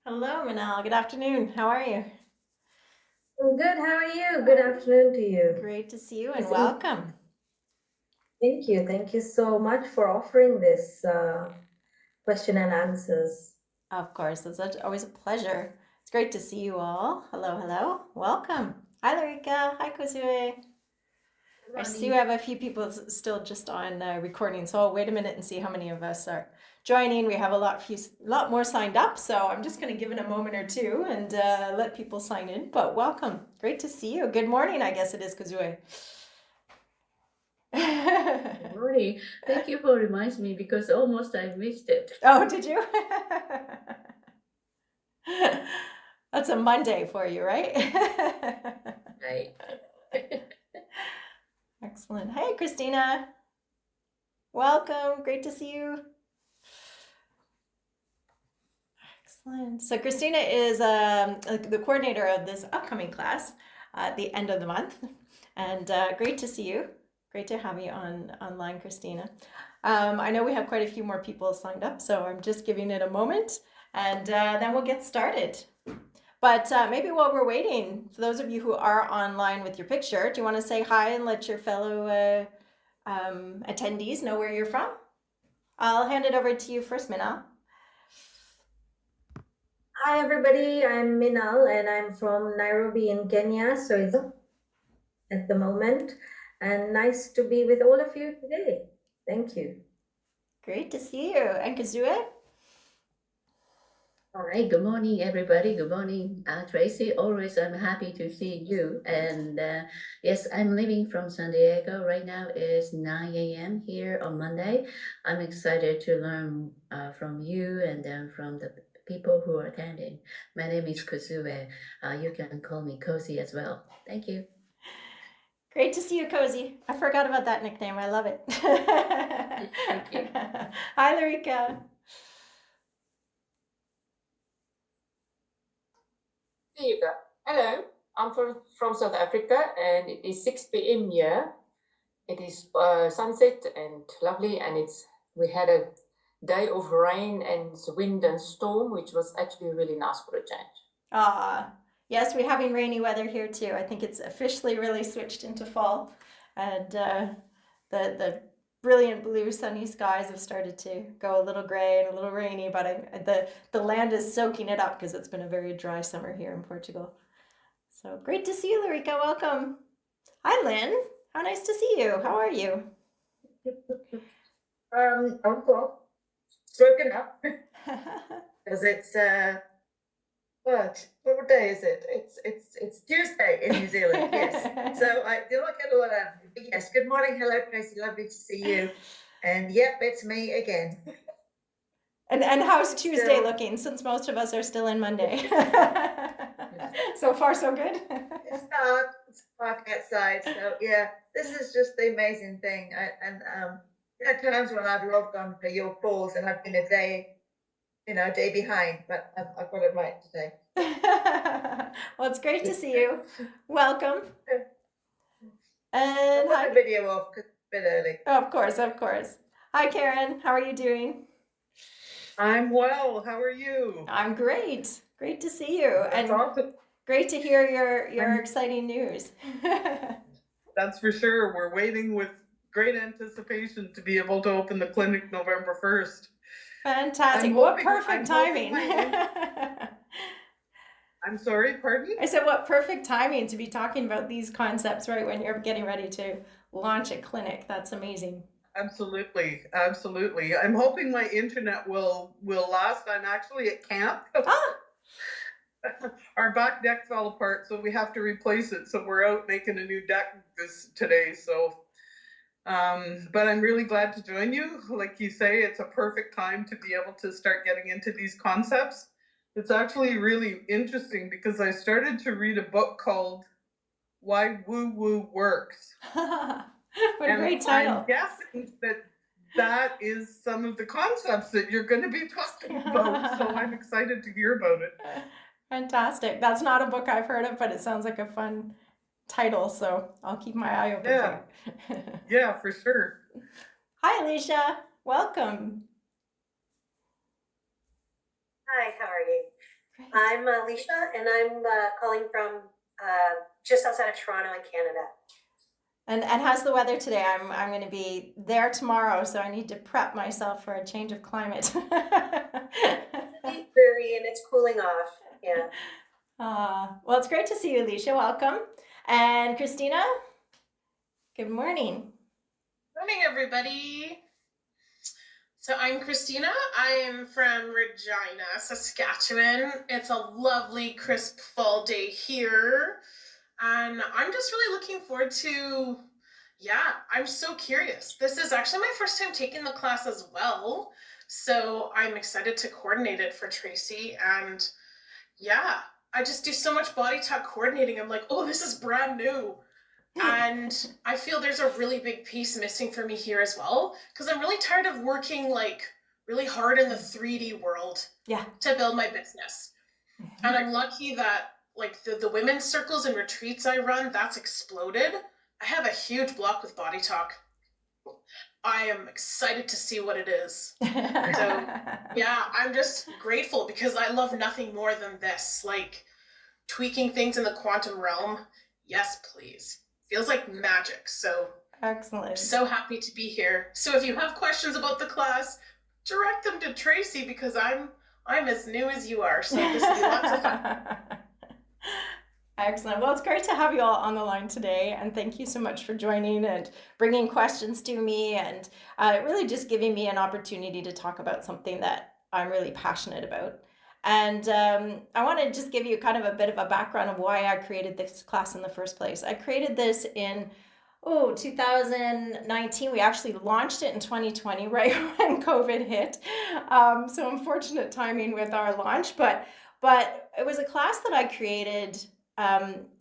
Hello, Manal. Good afternoon. How are you? I'm good. How are you? Good afternoon to you. Great to see you and It's welcome. Thank you. Thank you so much for offering this question and answers. Of course, always a pleasure. It's great to see you all. Hello, hello. Welcome. Hi, Larika. Hi, Kozue. Good I see we morning. have a few people still just on recording, so I'll wait a minute and see how many of us are joining. We have lot more signed up, so I'm just going to give it a moment or two and let people sign in. But welcome. Great to see you. Good morning, I guess it is, Kozue. Good morning. Thank you for reminding me because almost I missed it. Oh, did you? That's a Monday for you, right? Right. Excellent. Hey, Christina. Welcome. Great to see you. Excellent. So, Christina is the coordinator of this upcoming class at the end of the month. And great to see you. Great to have you online, Christina. I know we have quite a few more people signed up, so I'm just giving it a moment and then we'll get started. But maybe while we're waiting, for those of you who are online with your picture, do you want to say hi and let your fellow attendees know where you're from? I'll hand it over to you first, Minna. Hi, everybody. I'm Minal, and I'm from Nairobi in Kenya. So it's at the moment, and nice to be with all of you today. Thank you. Great to see you. And Kazue? All right. Good morning, everybody. Good morning, Tracy. Always, I'm happy to see you. And yes, I'm living from San Diego. Right now is 9 a.m. here on Monday. I'm excited to learn from you and then from the people who are attending. My name is Kazue. You can call me Cozy as well. Thank you. Great to see you, Cozy. I forgot about that nickname. I love it. Thank you. Hi, Larika. There you go. Hello, I'm from South Africa and it is 6 p.m. here. It is sunset and lovely, and we had a day of rain and wind and storm, which was actually really nice for a change. Yes, we're having rainy weather here too. I think it's officially really switched into fall, and the brilliant blue sunny skies have started to go a little gray and a little rainy. But the land is soaking it up because it's been a very dry summer here in Portugal. So great to see you, Larika. Welcome. Hi, Lynn. How nice to see you. How are you? I'm cool. Broken up because it's what day is it? It's Tuesday in New Zealand. Yes. So I do not get a lot out of it. But yes. Good morning. Hello, Tracy. Lovely to see you. And yep, it's me again. And how's Tuesday looking since most of us are still in Monday? So far, so good. It's dark outside. So yeah, this is just the amazing thing. There are times when I've logged on for your calls and I've been a day behind, but I've got it right today. Well, it's great to see you. Welcome. I'll And put hi. the video off because it's a bit early. Of course, of course. Hi, Karen. How are you doing? I'm well. How are you? I'm great. Great to see you. That's awesome. Great to hear your exciting news. That's for sure. We're waiting with great anticipation to be able to open the clinic November 1st. Fantastic. What perfect timing. I'm sorry, pardon? I said, what perfect timing to be talking about these concepts right when you're getting ready to launch a clinic. That's amazing. Absolutely. Absolutely. I'm hoping my internet will last. I'm actually at camp. Our back deck fell apart, so we have to replace it. So we're out making a new deck today. So but I'm really glad to join you. Like you say, it's a perfect time to be able to start getting into these concepts. It's actually really interesting because I started to read a book called Why Woo Woo Works. What a great title. I'm guessing that is some of the concepts that you're going to be talking about. So I'm excited to hear about it. Fantastic. That's not a book I've heard of, but it sounds like a fun title, so I'll keep my eye open for you. Yeah, for sure. Hi, Alicia. Welcome. Hi, how are you? Great. I'm Alicia, and I'm calling from just outside of Toronto in Canada. And how's the weather today? I'm going to be there tomorrow, so I need to prep myself for a change of climate. It's dreary and it's cooling off. Yeah. Well, it's great to see you, Alicia. Welcome. And Christina, good morning. Morning, everybody. So I'm Christina. I am from Regina, Saskatchewan. It's a lovely, crisp fall day here. And I'm just really looking forward to, I'm so curious. This is actually my first time taking the class as well. So I'm excited to coordinate it for Tracy. And I just do so much body talk coordinating. I'm like, oh, this is brand new. And I feel there's a really big piece missing for me here as well, because I'm really tired of working like really hard in the 3D world to build my business. And I'm lucky that like the women's circles and retreats I run, that's exploded. I have a huge block with body talk. I am excited to see what it is. So I'm just grateful because I love nothing more than this, like tweaking things in the quantum realm. Yes, please. Feels like magic. So excellent. I'm so happy to be here. So if you have questions about the class, direct them to Tracy because I'm as new as you are. So this will be lots of fun. Excellent. Well, it's great to have you all on the line today, and thank you so much for joining and bringing questions to me, and really just giving me an opportunity to talk about something that I'm really passionate about. And I want to just give you kind of a bit of a background of why I created this class in the first place. I created this in 2019. We actually launched it in 2020, right when COVID hit. So unfortunate timing with our launch, but it was a class that I created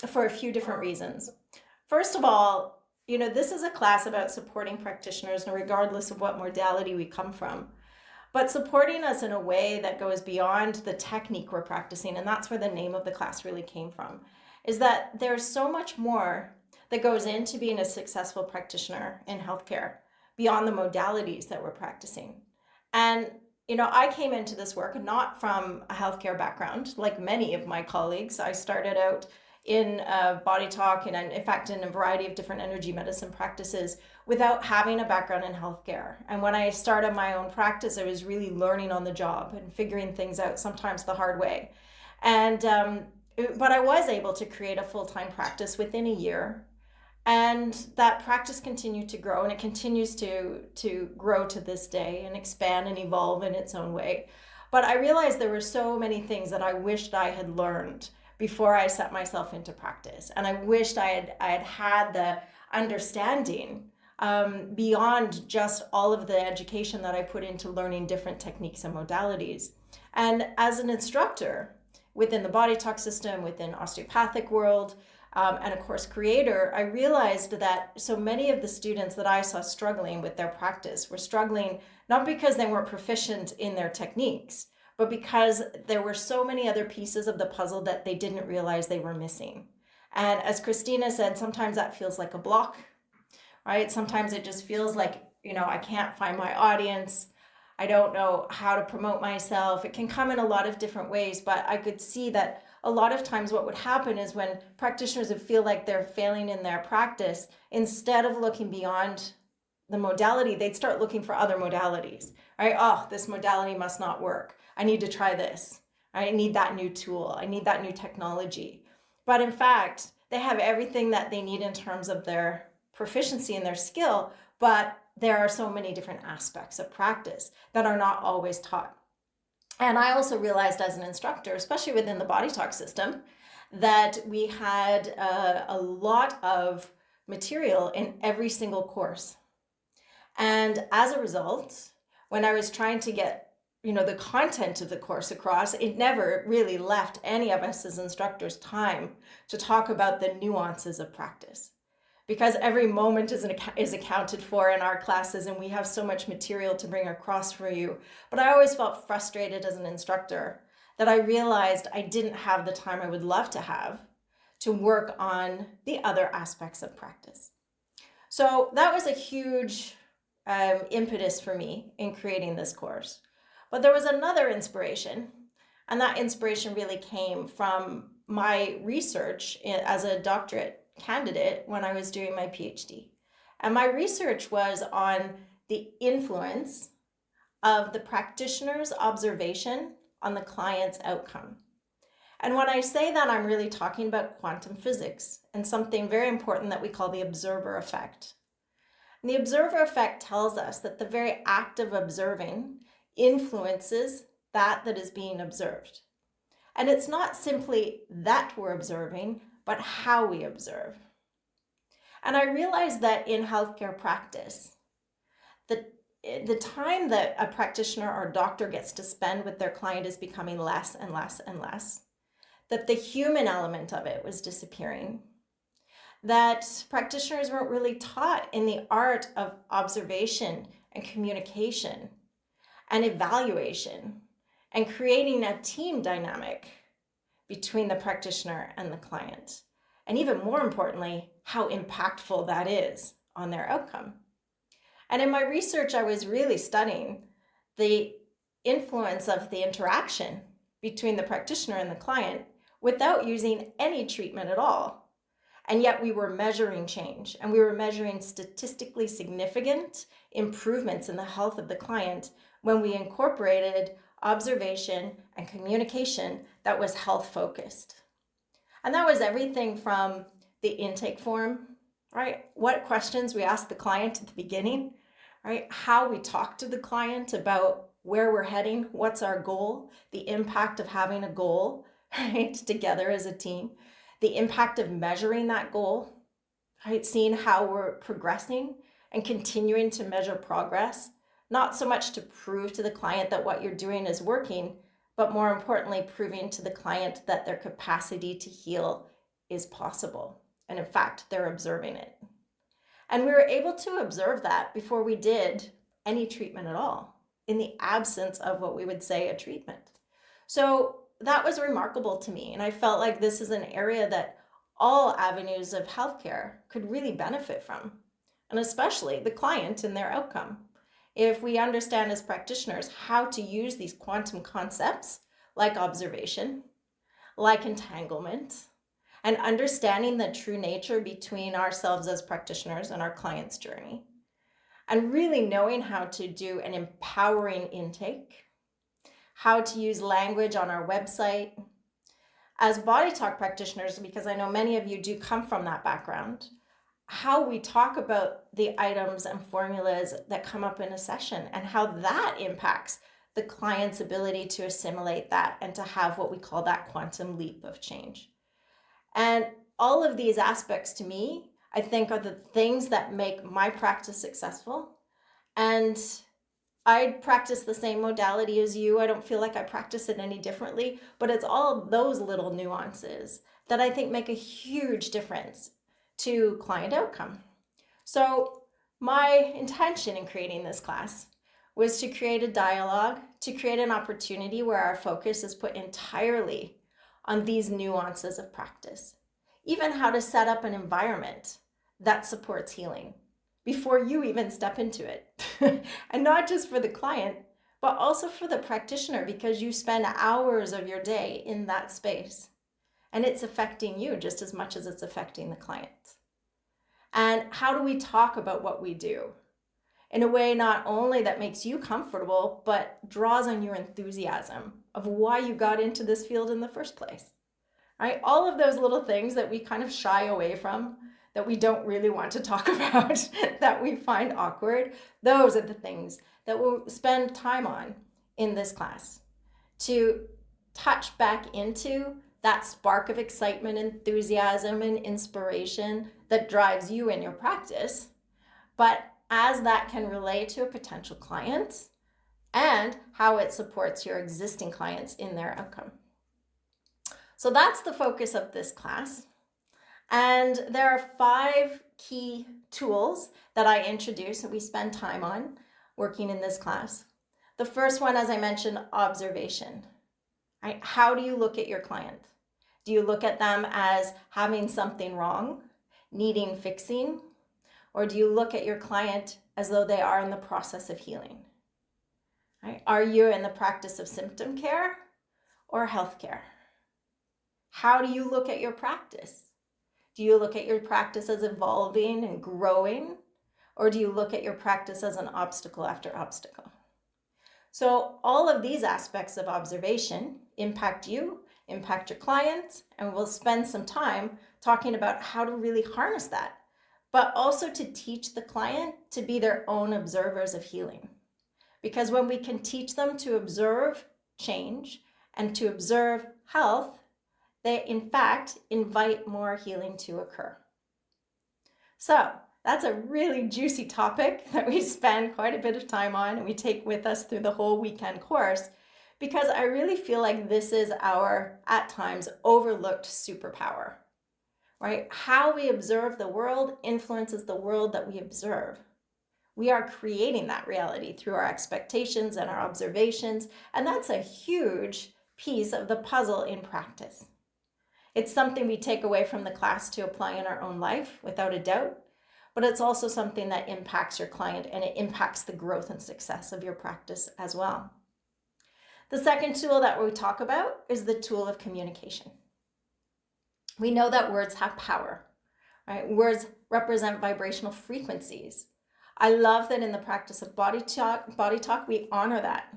for a few different reasons. First of all, this is a class about supporting practitioners, regardless of what modality we come from, but supporting us in a way that goes beyond the technique we're practicing. And that's where the name of the class really came from, is that there's so much more that goes into being a successful practitioner in healthcare beyond the modalities that we're practicing. And I came into this work not from a healthcare background, like many of my colleagues. I started out in body talk and in fact in a variety of different energy medicine practices without having a background in healthcare. And when I started my own practice, I was really learning on the job and figuring things out, sometimes the hard way. And but I was able to create a full-time practice within a year. And that practice continued to grow, and it continues to grow to this day and expand and evolve in its own way. But I realized there were so many things that I wished I had learned before I set myself into practice. And I wished I had the understanding beyond just all of the education that I put into learning different techniques and modalities. And as an instructor within the body talk system, within osteopathic world, and of course creator, I realized that so many of the students that I saw struggling with their practice were struggling not because they weren't proficient in their techniques, but because there were so many other pieces of the puzzle that they didn't realize they were missing. And as Christina said, sometimes that feels like a block, right? Sometimes it just feels like, I can't find my audience. I don't know how to promote myself. It can come in a lot of different ways, but I could see that a lot of times what would happen is when practitioners would feel like they're failing in their practice, instead of looking beyond the modality, they'd start looking for other modalities, right? Oh, this modality must not work. I need to try this. I need that new tool. I need that new technology. But in fact, they have everything that they need in terms of their proficiency and their skill, but there are so many different aspects of practice that are not always taught. And I also realized as an instructor, especially within the body talk system, that we had a lot of material in every single course. And as a result, when I was trying to get the content of the course across, it never really left any of us as instructors time to talk about the nuances of practice. Because every moment is accounted for in our classes, and we have so much material to bring across for you. But I always felt frustrated as an instructor that I realized I didn't have the time I would love to have to work on the other aspects of practice. So that was a huge impetus for me in creating this course. But there was another inspiration, And that inspiration really came from my research as a doctorate candidate when I was doing my PhD. And my research was on the influence of the practitioner's observation on the client's outcome. And when I say that, I'm really talking about quantum physics and something very important that we call the observer effect. And the observer effect tells us that the very act of observing influences that is being observed. And it's not simply that we're observing, but how we observe. And I realized that in healthcare practice, the time that a practitioner or doctor gets to spend with their client is becoming less and less and less. That the human element of it was disappearing. That practitioners weren't really taught in the art of observation and communication and evaluation and creating a team dynamic between the practitioner and the client. And even more importantly, how impactful that is on their outcome. And in my research, I was really studying the influence of the interaction between the practitioner and the client without using any treatment at all. And yet we were measuring change, and we were measuring statistically significant improvements in the health of the client when we incorporated observation and communication that was health focused. And that was everything from the intake form, right? What questions we asked the client at the beginning, right? How we talk to the client about where we're heading, what's our goal, the impact of having a goal, right? Together as a team, the impact of measuring that goal, right? Seeing how we're progressing and continuing to measure progress, not so much to prove to the client that what you're doing is working, but more importantly, proving to the client that their capacity to heal is possible. And in fact, they're observing it. And we were able to observe that before we did any treatment at all, in the absence of what we would say a treatment. So that was remarkable to me. And I felt like this is an area that all avenues of healthcare could really benefit from, and especially the client and their outcome. If we understand as practitioners how to use these quantum concepts like observation, like entanglement, and understanding the true nature between ourselves as practitioners and our client's journey, and really knowing how to do an empowering intake, how to use language on our website. As body talk practitioners, because I know many of you do come from that background, how we talk about the items and formulas that come up in a session and how that impacts the client's ability to assimilate that and to have what we call that quantum leap of change. And all of these aspects to me, I think, are the things that make my practice successful. And I practice the same modality as you. I don't feel like I practice it any differently, but it's all those little nuances that I think make a huge difference to client outcome. So my intention in creating this class was to create a dialogue, to create an opportunity where our focus is put entirely on these nuances of practice, even how to set up an environment that supports healing before you even step into it. And not just for the client, but also for the practitioner, because you spend hours of your day in that space and it's affecting you just as much as it's affecting the client. And how do we talk about what we do in a way not only that makes you comfortable, but draws on your enthusiasm of why you got into this field in the first place, right? All of those little things that we kind of shy away from, that we don't really want to talk about, that we find awkward, those are the things that we'll spend time on in this class to touch back into that spark of excitement, enthusiasm, and inspiration that drives you in your practice, but as that can relate to a potential client and how it supports your existing clients in their outcome. So that's the focus of this class. And there are 5 key tools that I introduce that we spend time on working in this class. The first one, as I mentioned, observation. Right? How do you look at your client? Do you look at them as having something wrong, needing fixing? Or do you look at your client as though they are in the process of healing? Right? Are you in the practice of symptom care? or healthcare? How do you look at your practice? Do you look at your practice as evolving and growing, or do you look at your practice as an obstacle after obstacle? So all of these aspects of observation impact you, impact your clients, and we'll spend some time talking about how to really harness that, but also to teach the client to be their own observers of healing. Because when we can teach them to observe change and to observe health, they in fact invite more healing to occur. So that's a really juicy topic that we spend quite a bit of time on and we take with us through the whole weekend course, because I really feel like this is our, at times, overlooked superpower, right? How we observe the world influences the world that we observe. We are creating that reality through our expectations and our observations, and that's a huge piece of the puzzle in practice. It's something we take away from the class to apply in our own life, without a doubt, but it's also something that impacts your client and it impacts the growth and success of your practice as well. The second tool that we talk about is the tool of communication. We know that words have power, right? Words represent vibrational frequencies. I love that in the practice of body talk, we honor that.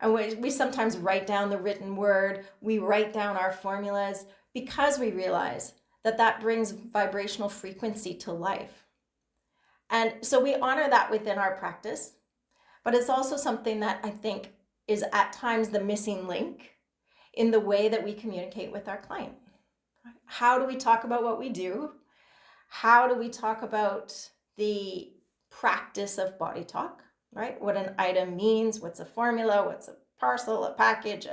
And we sometimes write down the written word, we write down our formulas, because we realize that that brings vibrational frequency to life. And so we honor that within our practice, but it's also something that I think is at times the missing link in the way that we communicate with our client. How do we talk about what we do? How do we talk about the practice of body talk, right? What an item means, what's a formula, what's a parcel, a package,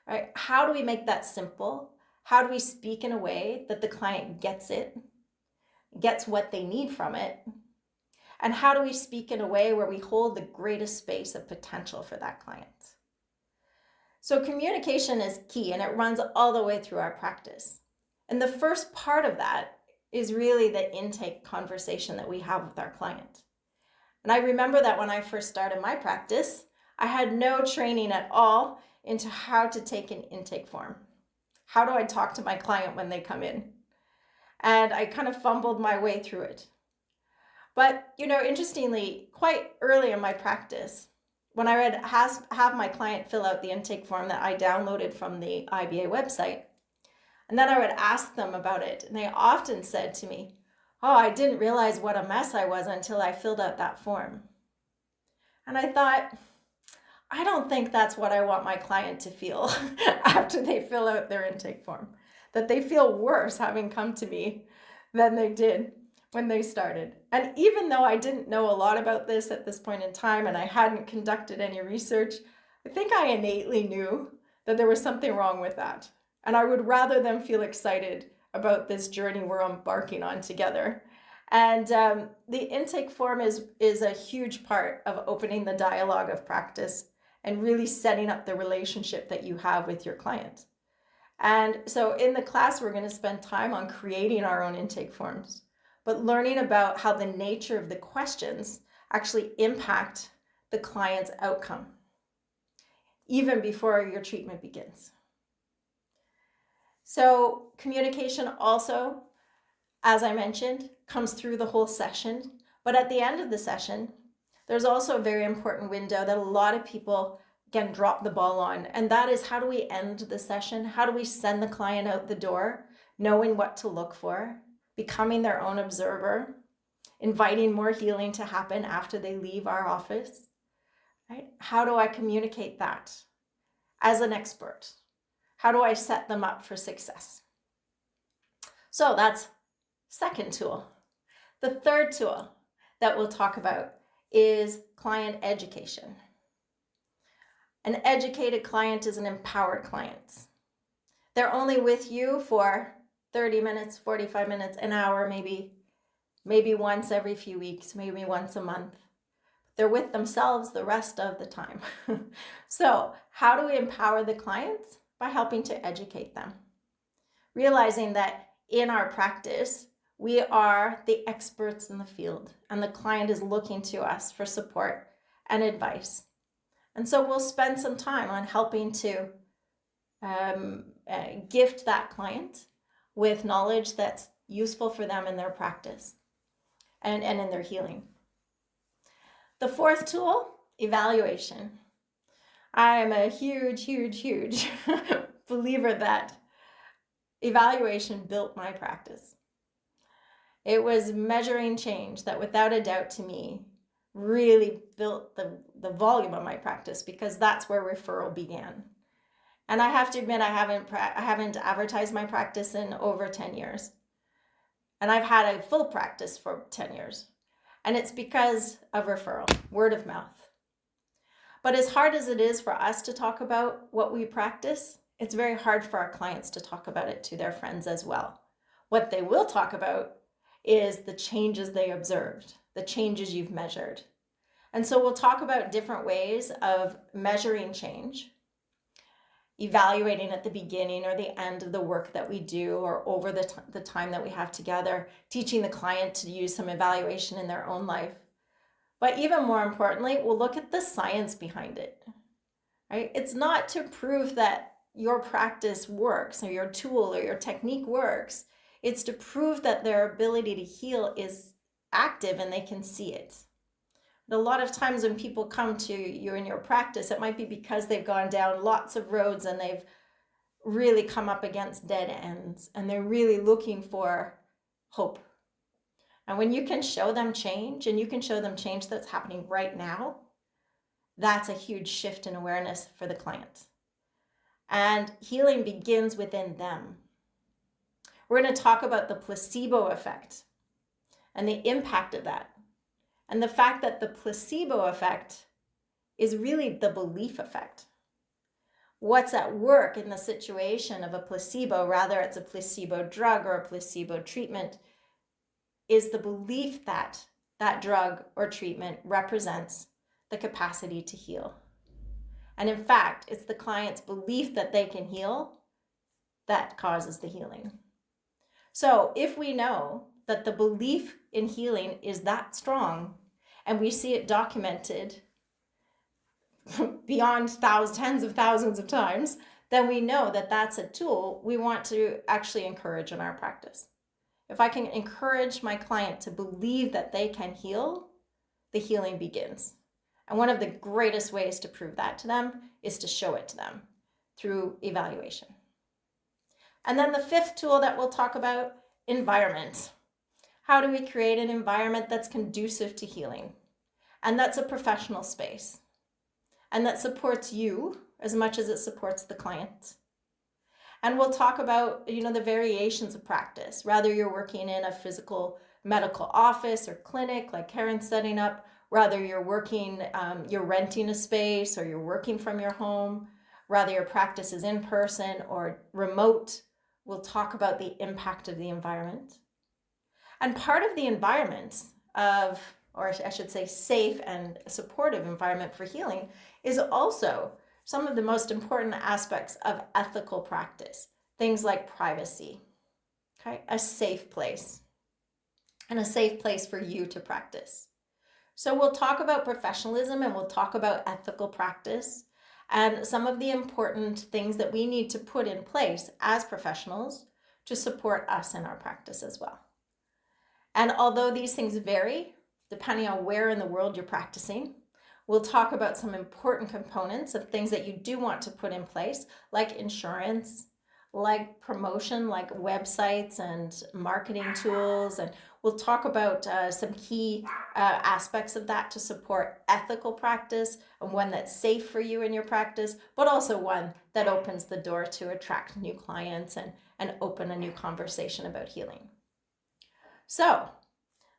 right? How do we make that simple? How do we speak in a way that the client gets it, gets what they need from it? And how do we speak in a way where we hold the greatest space of potential for that client? So communication is key, and it runs all the way through our practice. And the first part of that is really the intake conversation that we have with our client. And I remember that when I first started my practice, I had no training at all into how to take an intake form. How do I talk to my client when they come in? And I kind of fumbled my way through it. But, interestingly, quite early in my practice, when I would have my client fill out the intake form that I downloaded from the IBA website, and then I would ask them about it, and they often said to me, "Oh, I didn't realize what a mess I was until I filled out that form." And I thought, I don't think that's what I want my client to feel after they fill out their intake form, that they feel worse having come to me than they did when they started. And even though I didn't know a lot about this at this point in time and I hadn't conducted any research, I think I innately knew that there was something wrong with that. And I would rather them feel excited about this journey we're embarking on together. And the intake form is a huge part of opening the dialogue of practice and really setting up the relationship that you have with your client. And so in the class, we're going to spend time on creating our own intake forms, but learning about how the nature of the questions actually impact the client's outcome, even before your treatment begins. So communication also, as I mentioned, comes through the whole session, but at the end of the session, there's also a very important window that a lot of people can drop the ball on, and that is, how do we end the session? How do we send the client out the door, knowing what to look for, becoming their own observer, inviting more healing to happen after they leave our office, right? How do I communicate that as an expert? How do I set them up for success? So that's second tool. The third tool that we'll talk about is client education. An educated client is an empowered client. They're only with you for 30 minutes, 45 minutes, an hour, maybe once every few weeks, maybe once a month. They're with themselves the rest of the time. So how do we empower the clients? By helping to educate them. Realizing that in our practice, we are the experts in the field, and the client is looking to us for support and advice. And so we'll spend some time on helping to gift that client with knowledge that's useful for them in their practice and in their healing. The fourth tool, evaluation. I am a huge believer that evaluation built my practice. It was measuring change that, without a doubt, to me, really built the volume of my practice, because that's where referral began. And I have to admit, I haven't advertised my practice in over 10 years. And I've had a full practice for 10 years. And it's because of referral, word of mouth. But as hard as it is for us to talk about what we practice, it's very hard for our clients to talk about it to their friends as well. What they will talk about is the changes they observed, the changes you've measured. And so we'll talk about different ways of measuring change, evaluating at the beginning or the end of the work that we do, or over the time that we have together, teaching the client to use some evaluation in their own life. But even more importantly, we'll look at the science behind it, right? It's not to prove that your practice works or your tool or your technique works. It's to prove that their ability to heal is active and they can see it. But a lot of times when people come to you in your practice, it might be because they've gone down lots of roads and they've really come up against dead ends, and they're really looking for hope. And when you can show them change, and you can show them change that's happening right now, that's a huge shift in awareness for the client. And healing begins within them. We're going to talk about the placebo effect and the impact of that. And the fact that the placebo effect is really the belief effect. What's at work in the situation of a placebo, rather it's a placebo drug or a placebo treatment, is the belief that that drug or treatment represents the capacity to heal. And in fact, it's the client's belief that they can heal that causes the healing. So if we know that the belief in healing is that strong, and we see it documented beyond tens of thousands of times, then we know that that's a tool we want to actually encourage in our practice. If I can encourage my client to believe that they can heal, the healing begins. And one of the greatest ways to prove that to them is to show it to them through evaluation. And then the fifth tool that we'll talk about, environment. How do we create an environment that's conducive to healing? And that's a professional space. And that supports you as much as it supports the client. And we'll talk about, the variations of practice. Rather you're working in a physical medical office or clinic like Karen's setting up, rather you're renting a space or you're working from your home, rather your practice is in person or remote. We'll talk about the impact of the environment. And part of the environment or I should say safe and supportive environment for healing, is also some of the most important aspects of ethical practice. Things like privacy, okay? A safe place, and a safe place for you to practice. So we'll talk about professionalism and we'll talk about ethical practice and some of the important things that we need to put in place as professionals to support us in our practice as well. And although these things vary, depending on where in the world you're practicing, we'll talk about some important components of things that you do want to put in place, like insurance, like promotion, like websites and marketing tools. And we'll talk about some key aspects of that to support ethical practice, and one that's safe for you in your practice, but also one that opens the door to attract new clients and open a new conversation about healing. So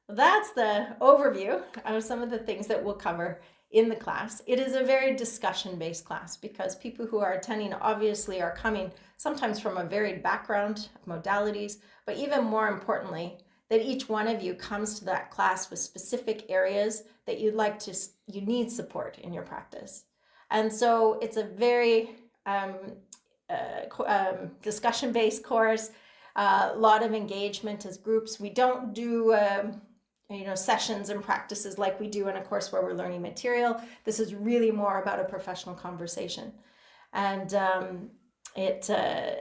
that's the overview of some of the things that we'll cover in the class. It is a very discussion-based class because people who are attending obviously are coming sometimes from a varied background of modalities, but even more importantly, that each one of you comes to that class with specific areas that you need support in your practice. And so it's a very discussion-based course, a lot of engagement as groups. We don't do sessions and practices like we do in a course where we're learning material. This is really more about a professional conversation. And It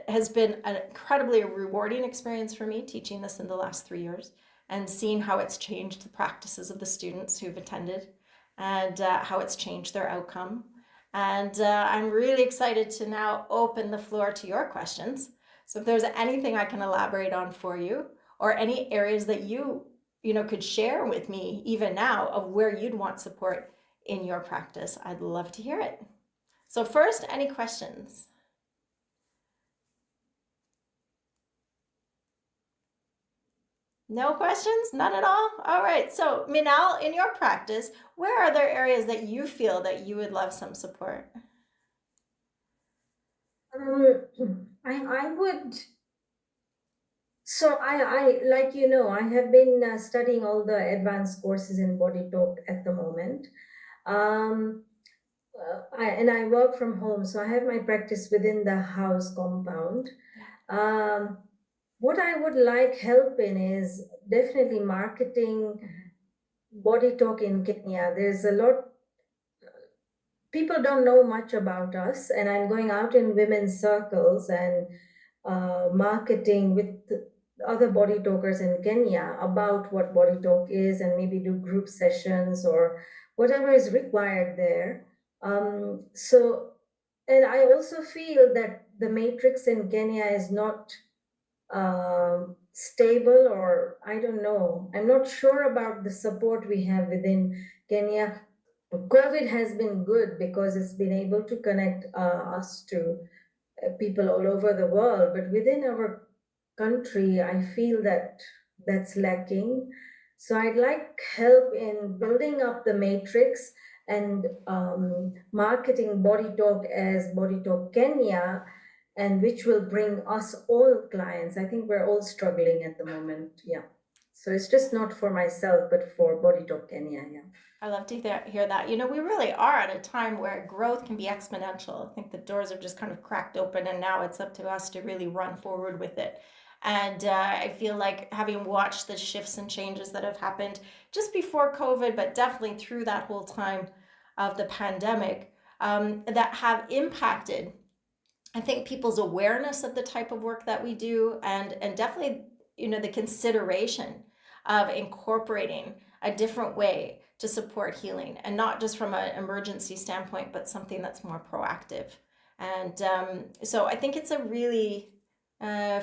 has been an incredibly rewarding experience for me teaching this in the last 3 years and seeing how it's changed the practices of the students who've attended and how it's changed their outcome. And I'm really excited to now open the floor to your questions. So if there's anything I can elaborate on for you, or any areas that you could share with me even now of where you'd want support in your practice, I'd love to hear it. So first, any questions? No questions? None at all? All right. So, Minal, in your practice, where are there areas that you feel that you would love some support? I would. So I like I have been studying all the advanced courses in body talk at the moment. Um, I work from home, so I have my practice within the house compound. Um, what I would like help in is definitely marketing body talk in Kenya. There's a lot, people don't know much about us, and I'm going out in women's circles and marketing with other body talkers in Kenya about what body talk is, and maybe do group sessions or whatever is required there. So, and I also feel that the matrix in Kenya is not stable, or I don't know. I'm not sure about the support we have within Kenya. COVID has been good because it's been able to connect us to people all over the world, but within our country, I feel that that's lacking. So I'd like help in building up the matrix and marketing Body Talk as Body Talk Kenya, and which will bring us all clients. I think we're all struggling at the moment. Yeah. So it's just not for myself, but for Body Talk Kenya. Yeah. I love to hear that. We really are at a time where growth can be exponential. I think the doors have just kind of cracked open, and now it's up to us to really run forward with it. And I feel like, having watched the shifts and changes that have happened just before COVID, but definitely through that whole time of the pandemic, that have impacted, I think, people's awareness of the type of work that we do, and definitely, the consideration of incorporating a different way to support healing, and not just from an emergency standpoint, but something that's more proactive. And so I think it's a really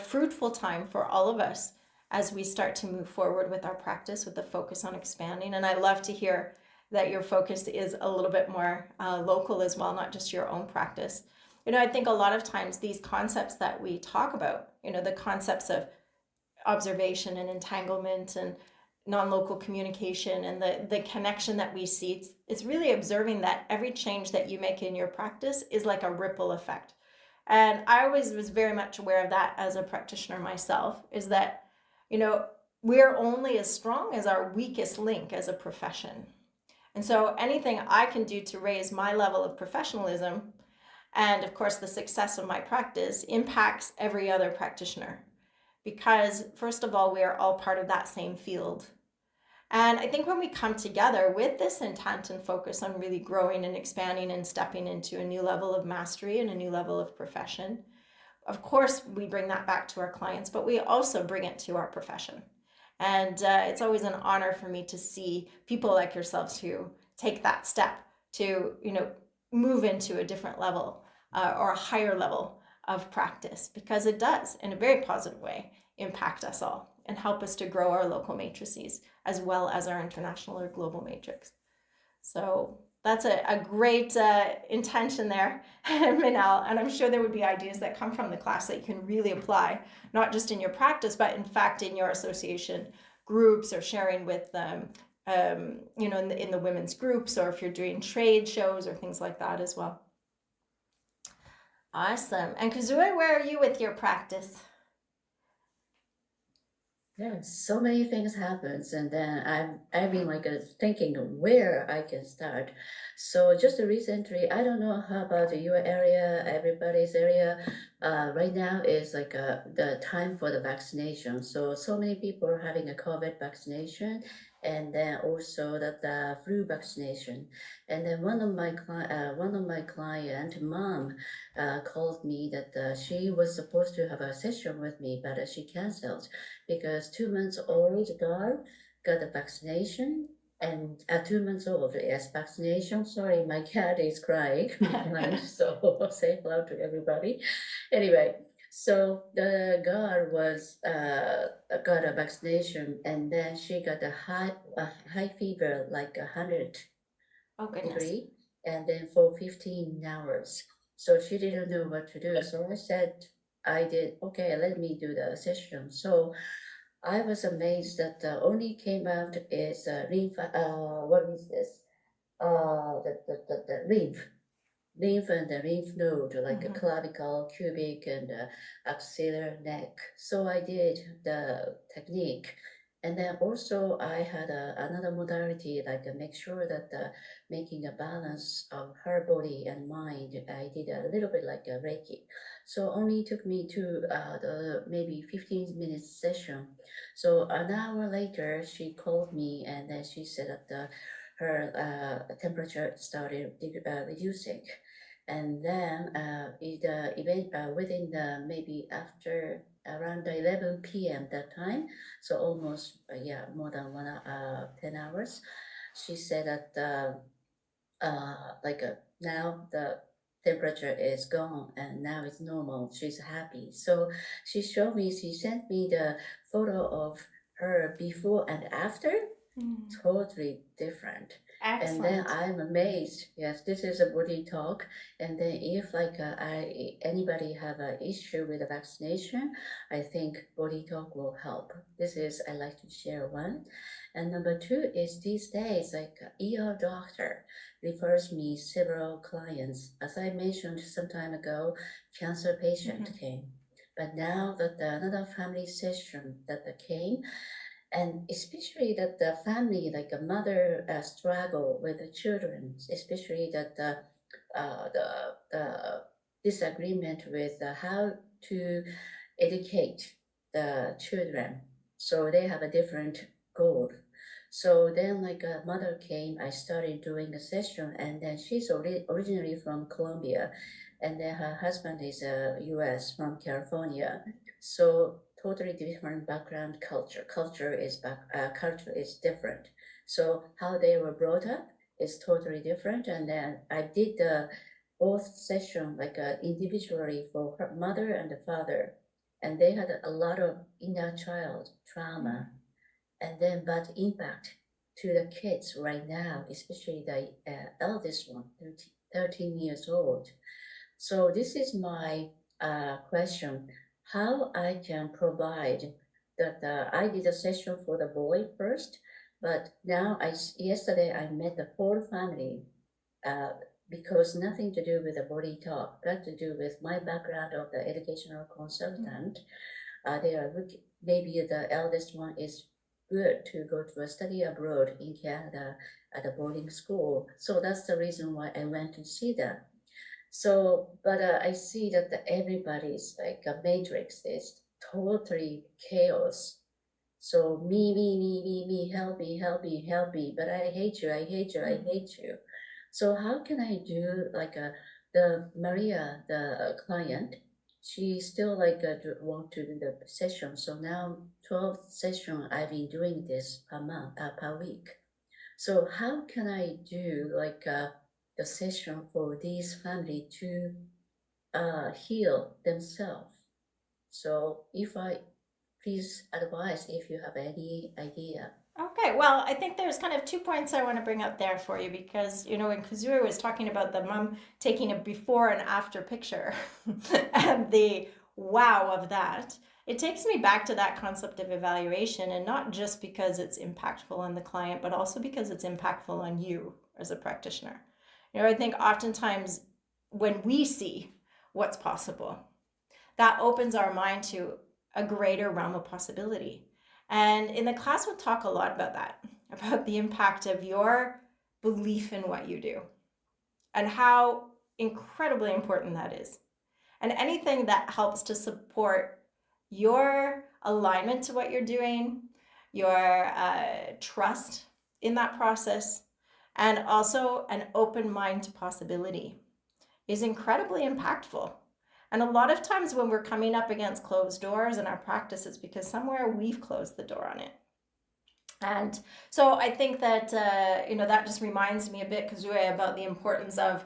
fruitful time for all of us as we start to move forward with our practice with the focus on expanding. And I love to hear that your focus is a little bit more local as well, not just your own practice. I think a lot of times these concepts that we talk about, the concepts of observation and entanglement and non-local communication, and the connection that we see, it's really observing that every change that you make in your practice is like a ripple effect. And I always was very much aware of that as a practitioner myself, is that, we're only as strong as our weakest link as a profession. And so anything I can do to raise my level of professionalism, and of course the success of my practice, impacts every other practitioner, because first of all, we are all part of that same field. And I think when we come together with this intent and focus on really growing and expanding and stepping into a new level of mastery and a new level of profession, of course we bring that back to our clients, but we also bring it to our profession. And it's always an honor for me to see people like yourselves who take that step to move into a different level or a higher level of practice, because it does, in a very positive way, impact us all and help us to grow our local matrices as well as our international or global matrix. So that's a great intention there, Minal, and I'm sure there would be ideas that come from the class that you can really apply, not just in your practice, but in fact in your association groups, or sharing with them, in the women's groups, or if you're doing trade shows or things like that as well. Awesome. And Kazue, where are you with your practice? Yeah, so many things happens, and then I've been like thinking where I can start. So just recently, I don't know how about your area, everybody's area. Right now is like the time for the vaccination. So many people are having a COVID vaccination, and then also the flu vaccination. And then one of my client mom called me that she was supposed to have a session with me, but she canceled because 2 months old girl got the vaccination. And at 2 months old, yes, vaccination. Sorry, my cat is crying behind, so say hello to everybody. Anyway, so the girl was got a vaccination, and then she got a high fever, like 100 Oh goodness. degree, and then for 15 hours. So she didn't know what to do. So I did, okay, let me do the session. So I was amazed that only came out is what is this? The lymph and the lymph node, like a clavicle, cubic, and axillary neck. So I did the technique. And then also I had another modality, like make sure that making a balance of her body and mind. I did a little bit like a Reiki. So only took me to the maybe 15 minutes session. So an hour later, she called me and then she said that her temperature started reducing. And then within the maybe after around the 11 p.m. that time, so almost more than 10 hours, she said that now the temperature is gone and now it's normal. She's happy. So she sent me the photo of her before and after. Totally different. And then Excellent. I'm amazed. Yes, this is a body talk. And then if anybody have an issue with the vaccination, I think body talk will help. I like to share one. And number two is these days, like ER doctor refers me several clients. As I mentioned some time ago, cancer patient came. But now that another family session that came, and especially that the family, like a mother, struggle with the children, especially that the disagreement with how to educate the children. So they have a different goal. So then, like a mother came, I started doing a session, and then she's originally from Colombia, and then her husband is U.S. from California. So totally different background, culture is different. So how they were brought up is totally different. And then I did the both session like individually for her mother and the father, and they had a lot of inner child trauma, and then but impact to the kids right now, especially the eldest one, 13 years old. So this is my question: how I can provide that? I did a session for the boy first, but now yesterday I met the whole family uh, because nothing to do with the body talk, got to do with my background of the educational consultant. They are maybe the eldest one is good to go to a study abroad in Canada at a boarding school. So that's the reason why I went to see them. So, but I see that everybody's like a matrix is totally chaos. So me, help me, but I hate you, I hate you, I hate you. So how can I do like the Maria, the client, she still like want to do the session. So now 12 session I've been doing this per month, per week. So how can I do like the session for these family to heal themselves? So please advise if you have any idea. Okay, well, I think there's kind of 2 points I want to bring up there for you because, when Kazuri was talking about the mom taking a before and after picture and the wow of that, it takes me back to that concept of evaluation, and not just because it's impactful on the client, but also because it's impactful on you as a practitioner. I think oftentimes when we see what's possible, that opens our mind to a greater realm of possibility. And in the class, we'll talk a lot about that, about the impact of your belief in what you do and how incredibly important that is. And anything that helps to support your alignment to what you're doing, your trust in that process, and also an open mind to possibility is incredibly impactful. And a lot of times when we're coming up against closed doors in our practice, it's because somewhere we've closed the door on it. And so I think that, that just reminds me a bit, Kazue, about the importance of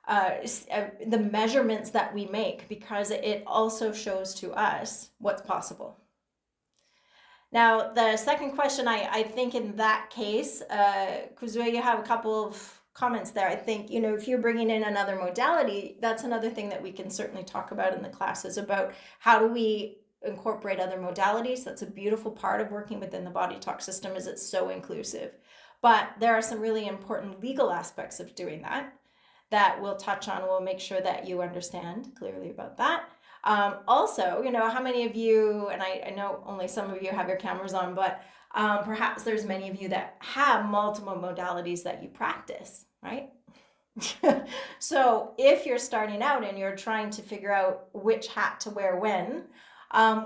the measurements that we make, because it also shows to us what's possible. Now, the second question, I think in that case, Kuzue, you have a couple of comments there. I think, if you're bringing in another modality, that's another thing that we can certainly talk about in the classes, about how do we incorporate other modalities. That's a beautiful part of working within the Body Talk system, is it's so inclusive. But there are some really important legal aspects of doing that we'll touch on. We'll make sure that you understand clearly about that. Also, how many of you, and I know only some of you have your cameras on, but perhaps there's many of you that have multiple modalities that you practice, right? So if you're starting out and you're trying to figure out which hat to wear when,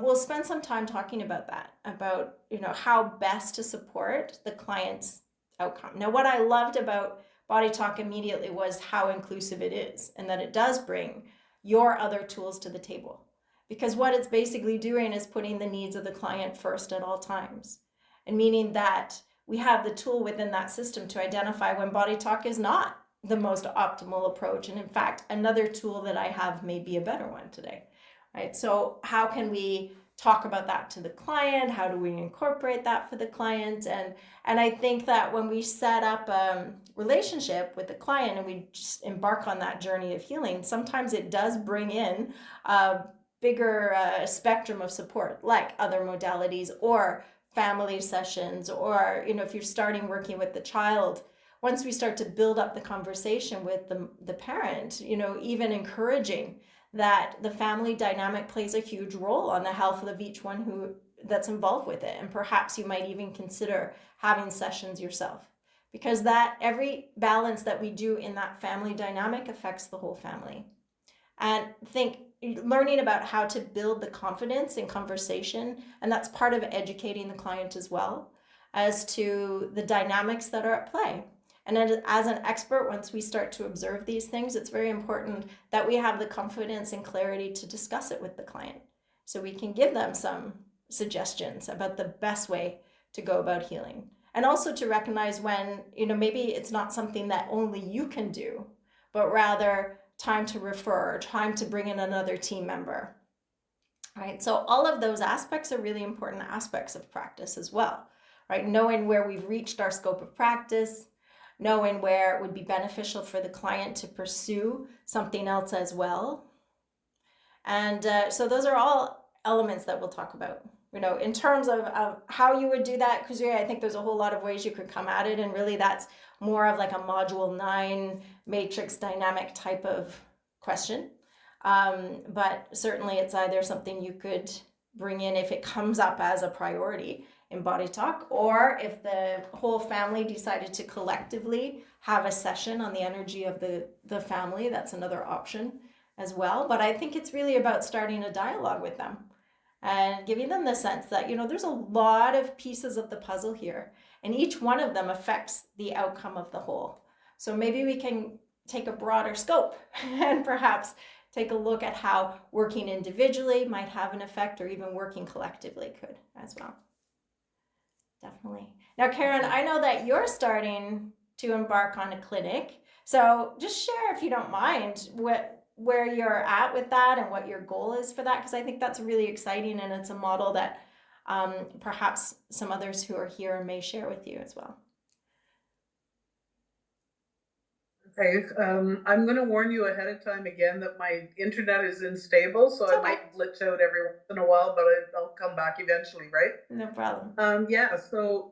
we'll spend some time talking about that, about how best to support the client's outcome. Now, what I loved about Body Talk immediately was how inclusive it is, and that it does bring your other tools to the table. Because what it's basically doing is putting the needs of the client first at all times. And meaning that we have the tool within that system to identify when Body Talk is not the most optimal approach. And in fact, another tool that I have may be a better one today, right? So how can we talk about that to the client? How do we incorporate that for the client? And I think that when we set up a relationship with the client and we just embark on that journey of healing, sometimes it does bring in a bigger spectrum of support, like other modalities or family sessions, or if you're starting working with the child, once we start to build up the conversation with the parent, even encouraging that the family dynamic plays a huge role on the health of each one that's involved with it. And perhaps you might even consider having sessions yourself, because that every balance that we do in that family dynamic affects the whole family. And learning about how to build the confidence in conversation, and that's part of educating the client as well, as to the dynamics that are at play. And as an expert, once we start to observe these things, it's very important that we have the confidence and clarity to discuss it with the client, so we can give them some suggestions about the best way to go about healing. And also to recognize when, maybe it's not something that only you can do, but rather time to refer, time to bring in another team member, right? So all of those aspects are really important aspects of practice as well, right? Knowing where we've reached our scope of practice, knowing where it would be beneficial for the client to pursue something else as well. And so those are all elements that we'll talk about. In terms of how you would do that, because I think there's a whole lot of ways you could come at it, and really that's more of like a module 9 matrix dynamic type of question. But certainly it's either something you could bring in if it comes up as a priority in Body Talk, or if the whole family decided to collectively have a session on the energy of the family, that's another option as well. But I think it's really about starting a dialogue with them and giving them the sense that, there's a lot of pieces of the puzzle here, and each one of them affects the outcome of the whole. So maybe we can take a broader scope and perhaps take a look at how working individually might have an effect, or even working collectively could as well. Definitely. Now, Karen, I know that you're starting to embark on a clinic. So just share, if you don't mind, where you're at with that and what your goal is for that, because I think that's really exciting, and it's a model that perhaps some others who are here may share with you as well. Okay, I'm going to warn you ahead of time again that my internet is unstable, so I might glitch out every once in a while, but I'll come back eventually, right? No problem. So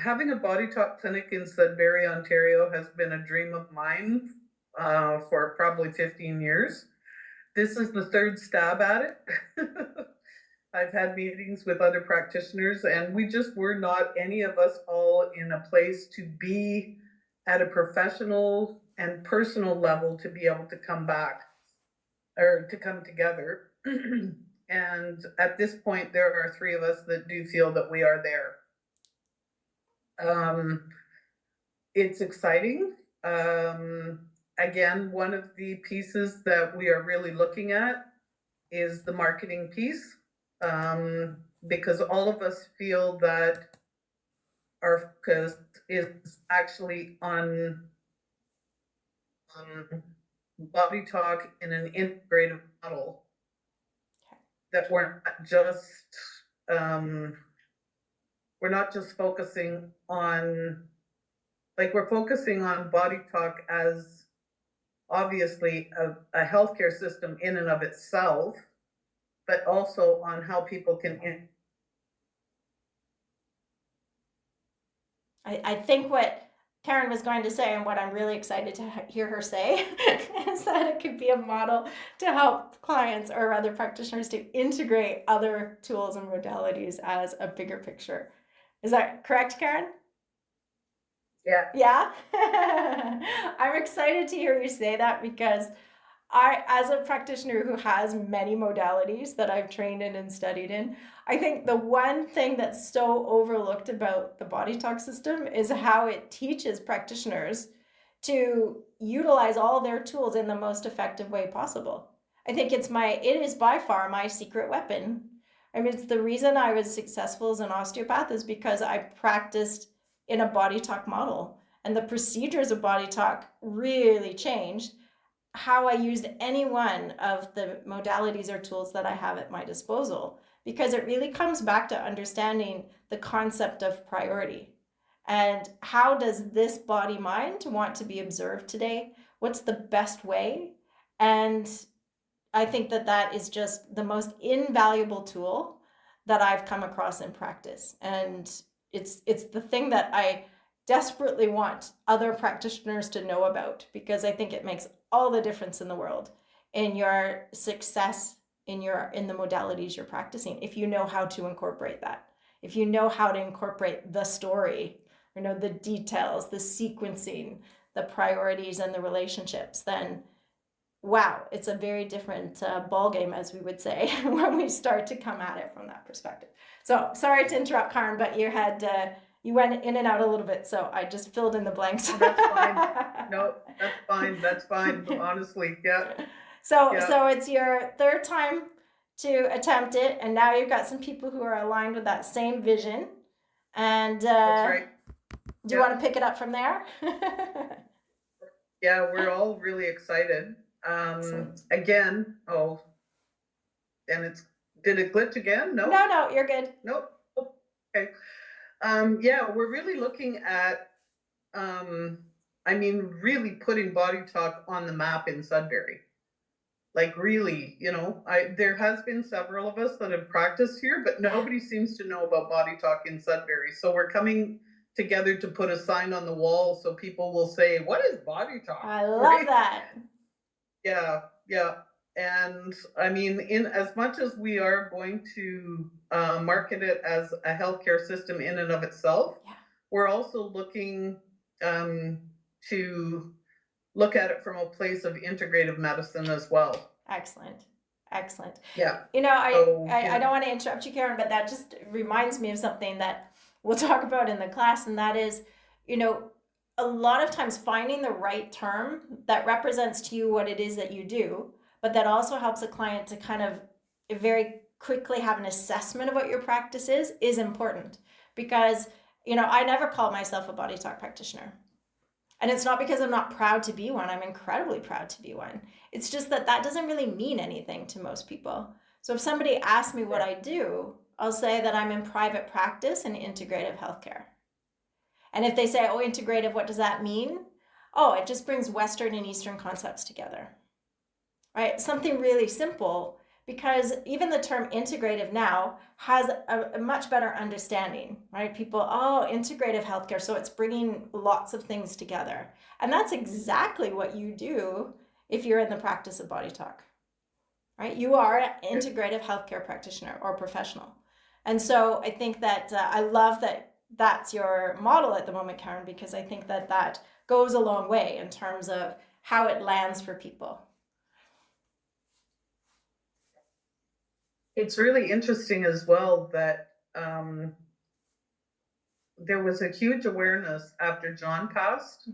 having a Body Talk clinic in Sudbury, Ontario has been a dream of mine for probably 15 years. This is the third stab at it. I've had meetings with other practitioners, and we just were not, any of us, all in a place to be at a professional and personal level to be able to come back, or to come together. And at this point, there are 3 of us that do feel that we are there. It's exciting. Again, one of the pieces that we are really looking at is the marketing piece, because all of us feel that our focus is actually on body talk in an integrative model. That we're not just focusing on, like, we're focusing on body talk as obviously a healthcare system in and of itself, but also on how people can. I think what Karen was going to say, and what I'm really excited to hear her say, is that it could be a model to help clients or other practitioners to integrate other tools and modalities as a bigger picture. Is that correct, Karen? Yeah. Yeah? I'm excited to hear you say that, because I, as a practitioner who has many modalities that I've trained in and studied in, I think the one thing that's so overlooked about the body talk system is how it teaches practitioners to utilize all their tools in the most effective way possible. I think it is by far my secret weapon. I mean, it's the reason I was successful as an osteopath is because I practiced in a body talk model, and the procedures of body talk really changed how I used any one of the modalities or tools that I have at my disposal, because it really comes back to understanding the concept of priority. And how does this body mind want to be observed today? What's the best way? And I think that that is just the most invaluable tool that I've come across in practice. And it's the thing that I desperately want other practitioners to know about, because I think it makes all the difference in the world in your success in the modalities you're practicing, if you know how to incorporate that. If you know how to incorporate the story, the details, the sequencing, the priorities, and the relationships, then wow, it's a very different ball game, as we would say, when we start to come at it from that perspective. So sorry to interrupt, Karen, but you went in and out a little bit, so I just filled in the blanks. Oh, that's fine. No, that's fine. That's fine. Honestly, yeah. So it's your third time to attempt it, and now you've got some people who are aligned with that same vision. And that's right. Do you want to pick it up from there? Yeah, we're all really excited. Again, and did it glitch again? No? No, you're good. Nope. Okay. Yeah, we're really looking at, really putting body talk on the map in Sudbury. Like, really, there has been several of us that have practiced here, but nobody seems to know about body talk in Sudbury. So we're coming together to put a sign on the wall so people will say, what is body talk? I love that. Yeah. And in as much as we are going to market it as a healthcare system in and of itself, we're also looking to look at it from a place of integrative medicine as well. Excellent. Yeah. I don't want to interrupt you, Karen, but that just reminds me of something that we'll talk about in the class, and that is, a lot of times finding the right term that represents to you what it is that you do, but that also helps a client to kind of very quickly have an assessment of what your practice is important. Because, I never call myself a body talk practitioner. And it's not because I'm not proud to be one. I'm incredibly proud to be one. It's just that doesn't really mean anything to most people. So if somebody asks me what I do, I'll say that I'm in private practice in integrative healthcare. And if they say, oh, integrative, what does that mean? Oh, it just brings Western and Eastern concepts together, right? Something really simple, because even the term integrative now has a much better understanding, right? People, integrative healthcare, so it's bringing lots of things together. And that's exactly what you do if you're in the practice of body talk, right? You are an integrative healthcare practitioner or professional. And so I think that I love that that's your model at the moment, Karen, because I think that goes a long way in terms of how it lands for people. It's really interesting as well that there was a huge awareness after John passed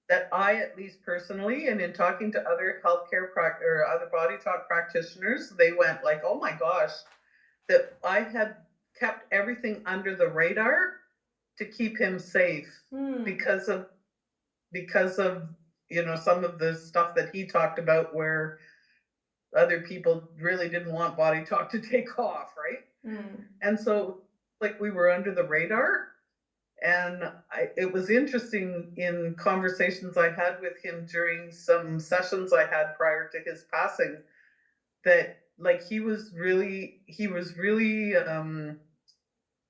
that I, at least personally, and in talking to other healthcare or other body talk practitioners, they went like, oh my gosh, that I had kept everything under the radar to keep him safe because of some of the stuff that he talked about where other people really didn't want body talk to take off, right? And so like we were under the radar. And it was interesting in conversations I had with him during some sessions I had prior to his passing, that like he was really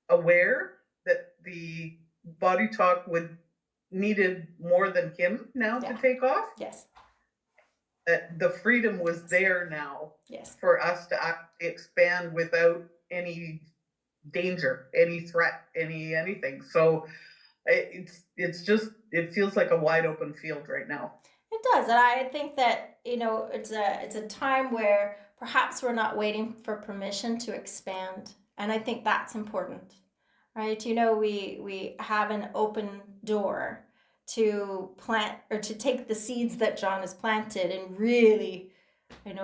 aware that the body talk needed more than him now to take off. Yes. That the freedom was there now. Yes. For us to expand without any danger, any threat, anything. So it feels like a wide open field right now. It does, and I think that it's a time where perhaps we're not waiting for permission to expand, and I think that's important, right? We have an open door to plant or to take the seeds that John has planted and really,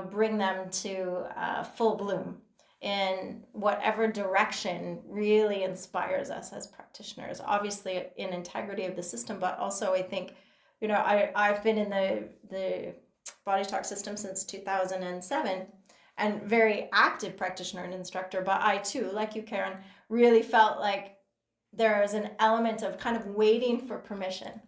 bring them to full bloom in whatever direction really inspires us as practitioners. Obviously, in integrity of the system, but also I think, I've been in the body talk system since 2007 and very active practitioner and instructor. But I too, like you, Karen, really felt like there is an element of kind of waiting for permission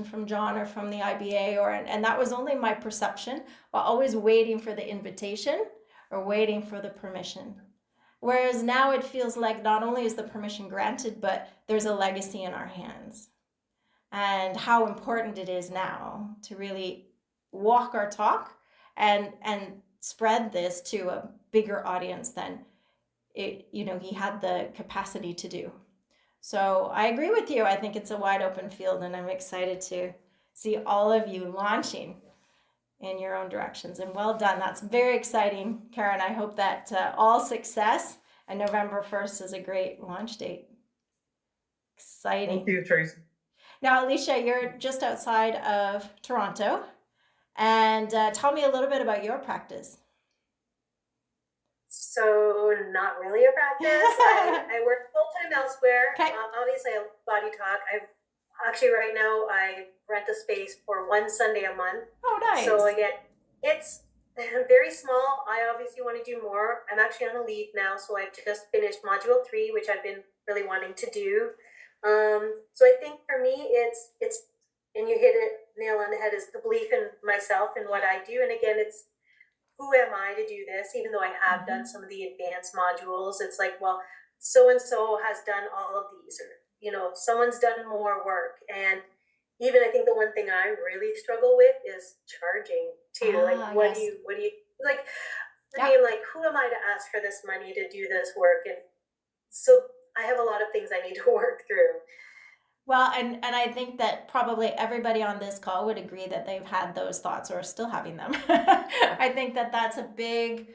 from John or from the IBA, and that was only my perception, but always waiting for the invitation or waiting for the permission. Whereas now it feels like not only is the permission granted, but there's a legacy in our hands. And how important it is now to really walk our talk and spread this to a bigger audience than he had the capacity to do. So I agree with you. I think it's a wide open field, and I'm excited to see all of you launching in your own directions. And well done. That's very exciting, Karen. I hope that all success, and November 1st is a great launch date. Exciting. Thank you, Tracy. Now, Alicia, you're just outside of Toronto, and tell me a little bit about your practice. So not really a practice. I work full-time elsewhere. Okay. Obviously, I love body talk. Right now I rent a space for one Sunday a month. Oh, nice. So again, it's very small. I obviously want to do more. I'm actually on a leave now, so I've just finished module 3, which I've been really wanting to do. So I think for me, it's and you hit it nail on the head, is the belief in myself and what I do. And again, it's who am I to do this? Even though I have done some of the advanced modules, it's like, well, so and so has done all of these, or someone's done more work. And even I think the one thing I really struggle with is charging too. What do you like? Being like, who am I to ask for this money to do this work? And so I have a lot of things I need to work through. Well, and I think that probably everybody on this call would agree that they've had those thoughts or are still having them. I think that that's a big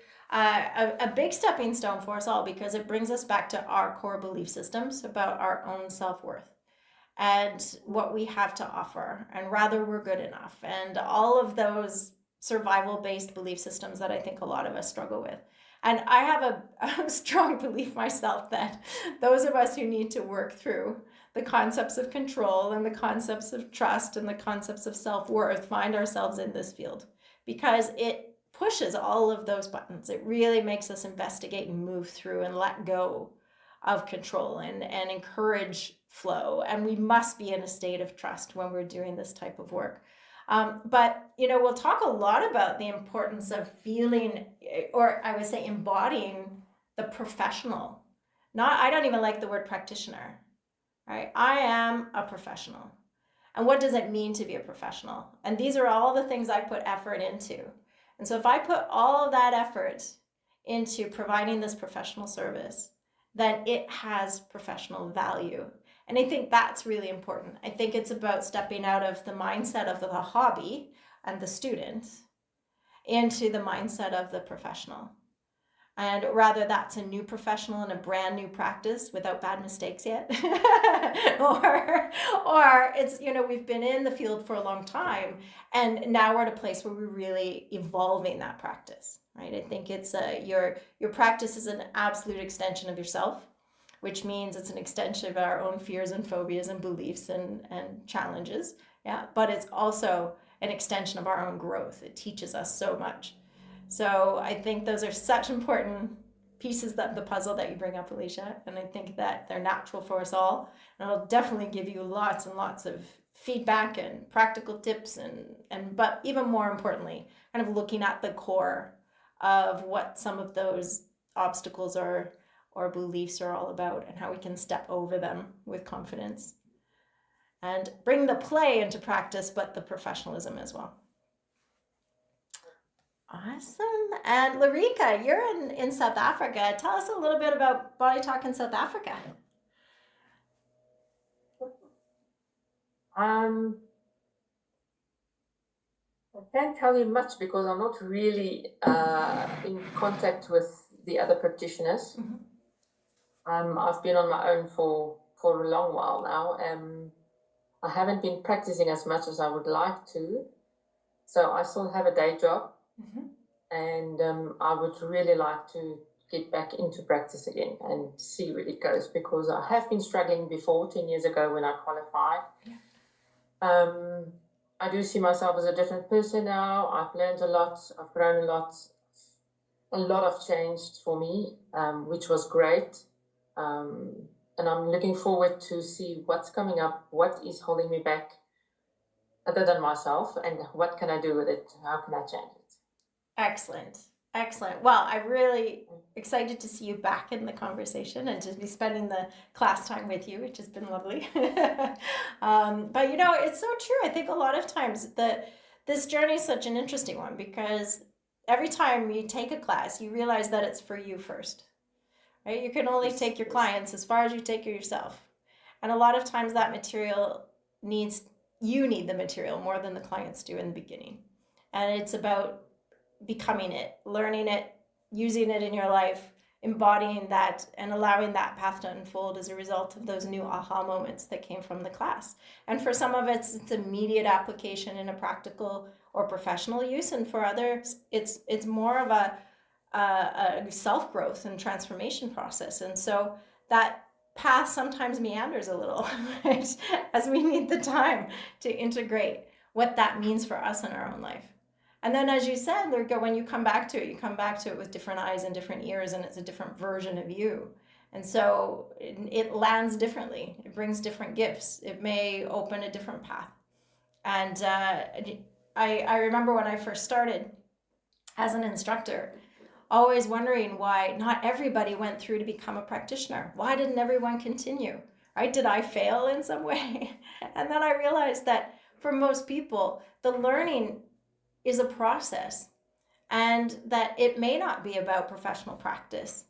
stepping stone for us all, because it brings us back to our core belief systems about our own self-worth and what we have to offer, and rather we're good enough, and all of those survival-based belief systems that I think a lot of us struggle with. And I have a strong belief myself that those of us who need to work through the concepts of control and the concepts of trust and the concepts of self-worth find ourselves in this field, because it pushes all of those buttons. It really makes us investigate and move through and let go of control and encourage flow. And we must be in a state of trust when we're doing this type of work. But we'll talk a lot about the importance of feeling, or I would say embodying, the professional. I don't even like the word practitioner, right? I am a professional. And what does it mean to be a professional? And these are all the things I put effort into. And so if I put all of that effort into providing this professional service, then it has professional value. And I think that's really important. I think it's about stepping out of the mindset of the hobby and the student into the mindset of the professional. And rather that's a new professional in a brand new practice without bad mistakes yet. or it's, we've been in the field for a long time and now we're at a place where we're really evolving that practice, right? I think it's your practice is an absolute extension of yourself, which means it's an extension of our own fears and phobias and beliefs and challenges. Yeah, but it's also an extension of our own growth. It teaches us so much. So I think those are such important pieces of the puzzle that you bring up, Alicia, and I think that they're natural for us all. And I'll definitely give you lots and lots of feedback and practical tips and but even more importantly, kind of looking at the core of what some of those obstacles or beliefs are all about and how we can step over them with confidence and bring the play into practice, but the professionalism as well. Awesome. And Larika, you're in South Africa. Tell us a little bit about Body Talk in South Africa. I can't tell you much because I'm not really in contact with the other practitioners. I've been on my own for a long while now. I haven't been practicing as much as I would like to. So I still have a day job. And I would really like to get back into practice again and see where it goes, because I have been struggling before, 10 years ago when I qualified. I do see myself as a different person now. I've learned a lot, I've grown a lot have changed for me, which was great. And I'm looking forward to see what's coming up, what is holding me back other than myself, and what can I do with it, how can I change it. Excellent. Well, I'm really excited to see you back in the conversation and to be spending the class time with you, which has been lovely. But it's so true. I think a lot of times this journey is such an interesting one, because every time you take a class, you realize that it's for you first, right? You can only take your clients as far as you take yourself. And a lot of times that material you need the material more than the clients do in the beginning. And it's about becoming it, learning it, using it in your life, embodying that, and allowing that path to unfold as a result of those new aha moments that came from the class. And for some of it, it's immediate application in a practical or professional use, and for others, it's more of a self-growth and transformation process. And so that path sometimes meanders a little, right? As we need the time to integrate what that means for us in our own life. And then, as you said, Lurga, when you come back to it with different eyes and different ears, and it's a different version of you. And so it lands differently. It brings different gifts. It may open a different path. And I remember when I first started as an instructor, always wondering why not everybody went through to become a practitioner. Why didn't everyone continue? Right? Did I fail in some way? And then I realized that for most people, the learning is a process, and that it may not be about professional practice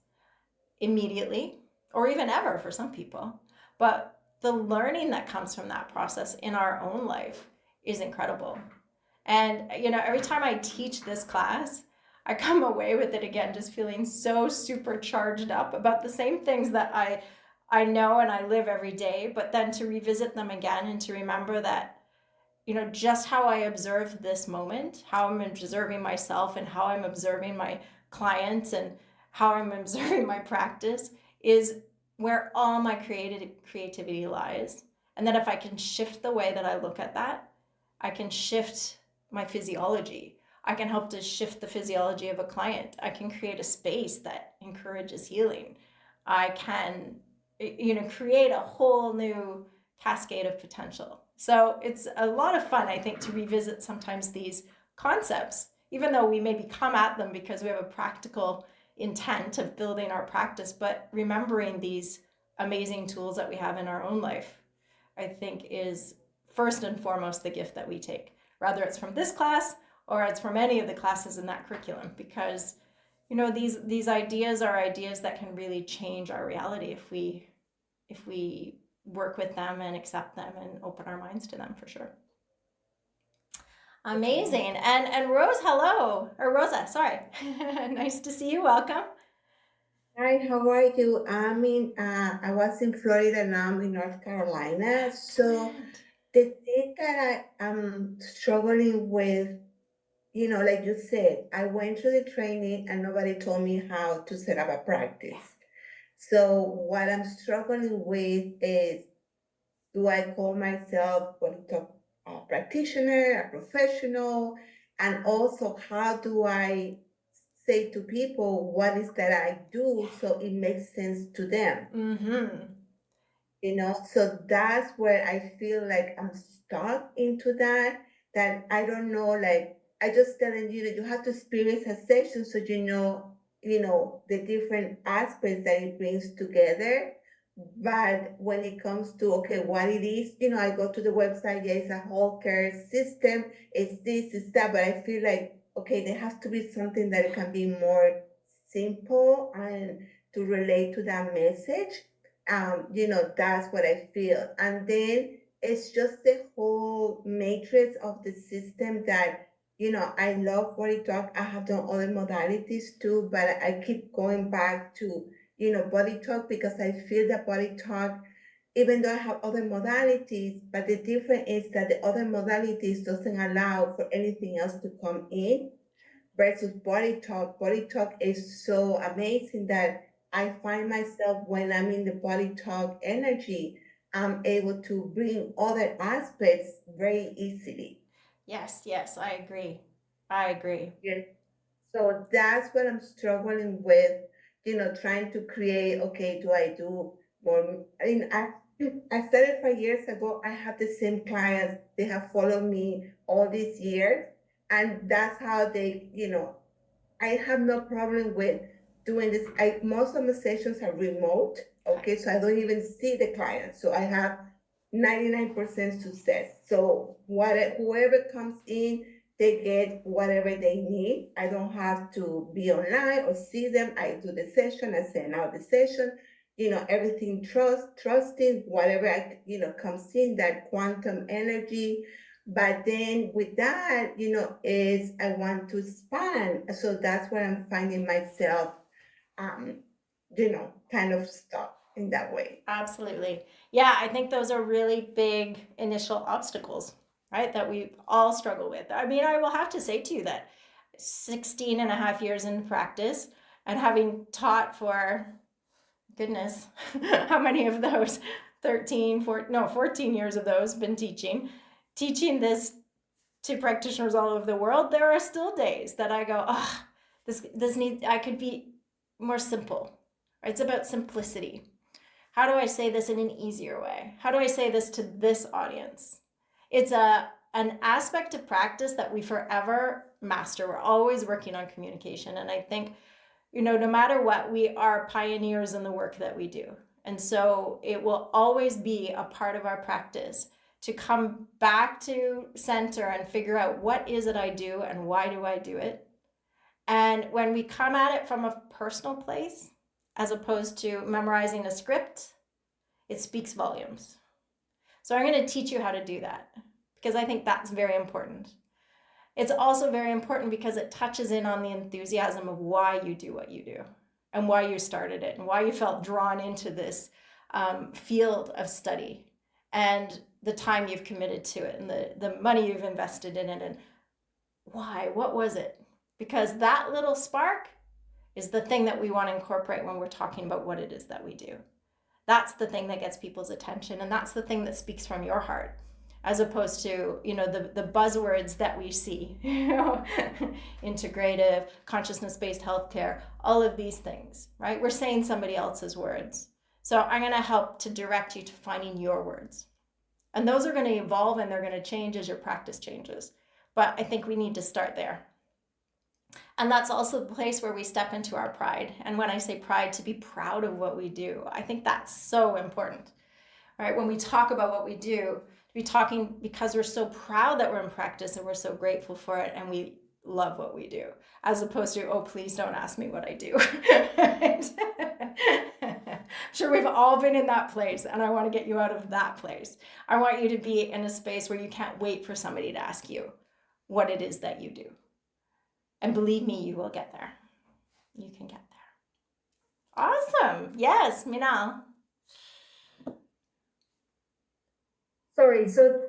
immediately or even ever for some people, but the learning that comes from that process in our own life is incredible. And every time I teach this class, I come away with it again just feeling so super charged up about the same things that I know and I live every day, but then to revisit them again and to remember that just how I observe this moment, how I'm observing myself and how I'm observing my clients and how I'm observing my practice is where all my creativity lies. And that if I can shift the way that I look at that, I can shift my physiology. I can help to shift the physiology of a client. I can create a space that encourages healing. I can, create a whole new cascade of potential. So it's a lot of fun, I think, to revisit sometimes these concepts, even though we maybe come at them because we have a practical intent of building our practice, but remembering these amazing tools that we have in our own life, I think is first and foremost the gift that we take, whether it's from this class or it's from any of the classes in that curriculum, because these ideas are ideas that can really change our reality if we work with them and accept them and open our minds to them, for sure. Amazing. And Rose, hello. Or Rosa, sorry. Nice to see you. Welcome. Hi, how are you? I was in Florida, now I'm in North Carolina. So Excellent. the thing that I'm struggling with, like you said, I went through the training and nobody told me how to set up a practice. So what I'm struggling with is, do I call myself a practitioner, a professional? And also, how do I say to people what is that I do so it makes sense to them? Mm-hmm. So that's where I feel like I'm stuck into that I don't know, like I just telling you that you have to experience a session so the different aspects that it brings together. But when it comes to, okay, what it is, I go to the website, yeah, it's a whole care system, it's this, it's that, but I feel like, okay, there has to be something that can be more simple and to relate to that message. That's what I feel. And then it's just the whole matrix of the system that, I love body talk. I have done other modalities too, but I keep going back to, body talk because I feel that body talk, even though I have other modalities, but the difference is that the other modalities doesn't allow for anything else to come in versus body talk. Body talk is so amazing that I find myself when I'm in the body talk energy, I'm able to bring other aspects very easily. Yes, I agree. I agree. Yeah. So that's what I'm struggling with, trying to create, okay, do I do more? I started 5 years ago. I have the same clients. They have followed me all these years. And that's how I have no problem with doing this. Most of my sessions are remote, okay, so I don't even see the client. So I have 99% success. So whoever comes in, they get whatever they need. I don't have to be online or see them. I do the session, I send out the session, everything trusting, whatever comes in, that quantum energy. But then with that, is I want to expand. So that's where I'm finding myself, um, kind of stuck in that way. Absolutely. Yeah, I think those are really big initial obstacles, right? That we all struggle with. I mean, I will have to say to you that 16 and a half years in practice and having taught for, goodness, how many of those? 14 years of those been teaching this to practitioners all over the world. There are still days that I go, oh, I could be more simple. Right? It's about simplicity. How do I say this in an easier way? How do I say this to this audience? It's an aspect of practice that we forever master. We're always working on communication. And I think, no matter what, we are pioneers in the work that we do. And so it will always be a part of our practice to come back to center and figure out what is it I do and why do I do it. And when we come at it from a personal place, as opposed to memorizing a script, it speaks volumes. So I'm going to teach you how to do that because I think that's very important. It's also very important because it touches in on the enthusiasm of why you do what you do and why you started it and why you felt drawn into this field of study and the time you've committed to it and the money you've invested in it and why, what was it? Because that little spark is the thing that we want to incorporate when we're talking about what it is that we do. That's the thing that gets people's attention, and that's the thing that speaks from your heart, as opposed to the buzzwords that we see, integrative, consciousness-based healthcare, all of these things, right? We're saying somebody else's words. So I'm going to help to direct you to finding your words, and those are going to evolve and they're going to change as your practice changes. But I think we need to start there. And that's also the place where we step into our pride. And when I say pride, to be proud of what we do, I think that's so important, right? When we talk about what we do, to be talking because we're so proud that we're in practice and we're so grateful for it and we love what we do, as opposed to, oh, please don't ask me what I do. Sure, we've all been in that place, and I want to get you out of that place. I want you to be in a space where you can't wait for somebody to ask you what it is that you do. And believe me, you will get there. You can get there. Awesome. welcome. Yes, Minal. Sorry, so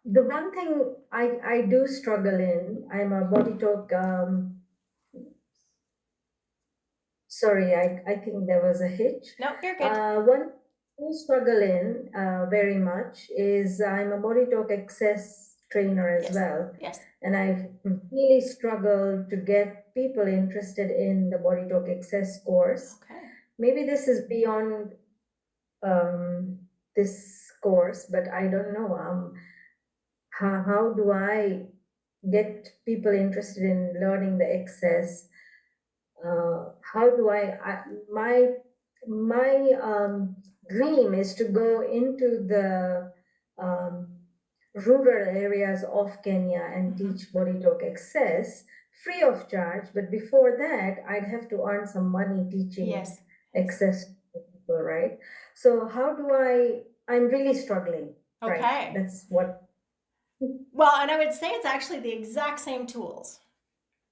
the one thing I do struggle in, I'm a body talk, sorry, I think there was a hitch. No, you're good. One I struggle in very much is I'm a body talk access trainer as Yes. well. Yes. And I've really struggled to get people interested in the body talk access course. Okay. Maybe this is beyond this course, but I don't know. How do I get people interested in learning the access? How do my dream is to go into the um, rural areas of Kenya and teach body talk access free of charge. But before that, I'd have to earn some money teaching Yes. access to people, right? So how do I'm really struggling. Okay. Right? That's what. Well, and I would say it's actually the exact same tools,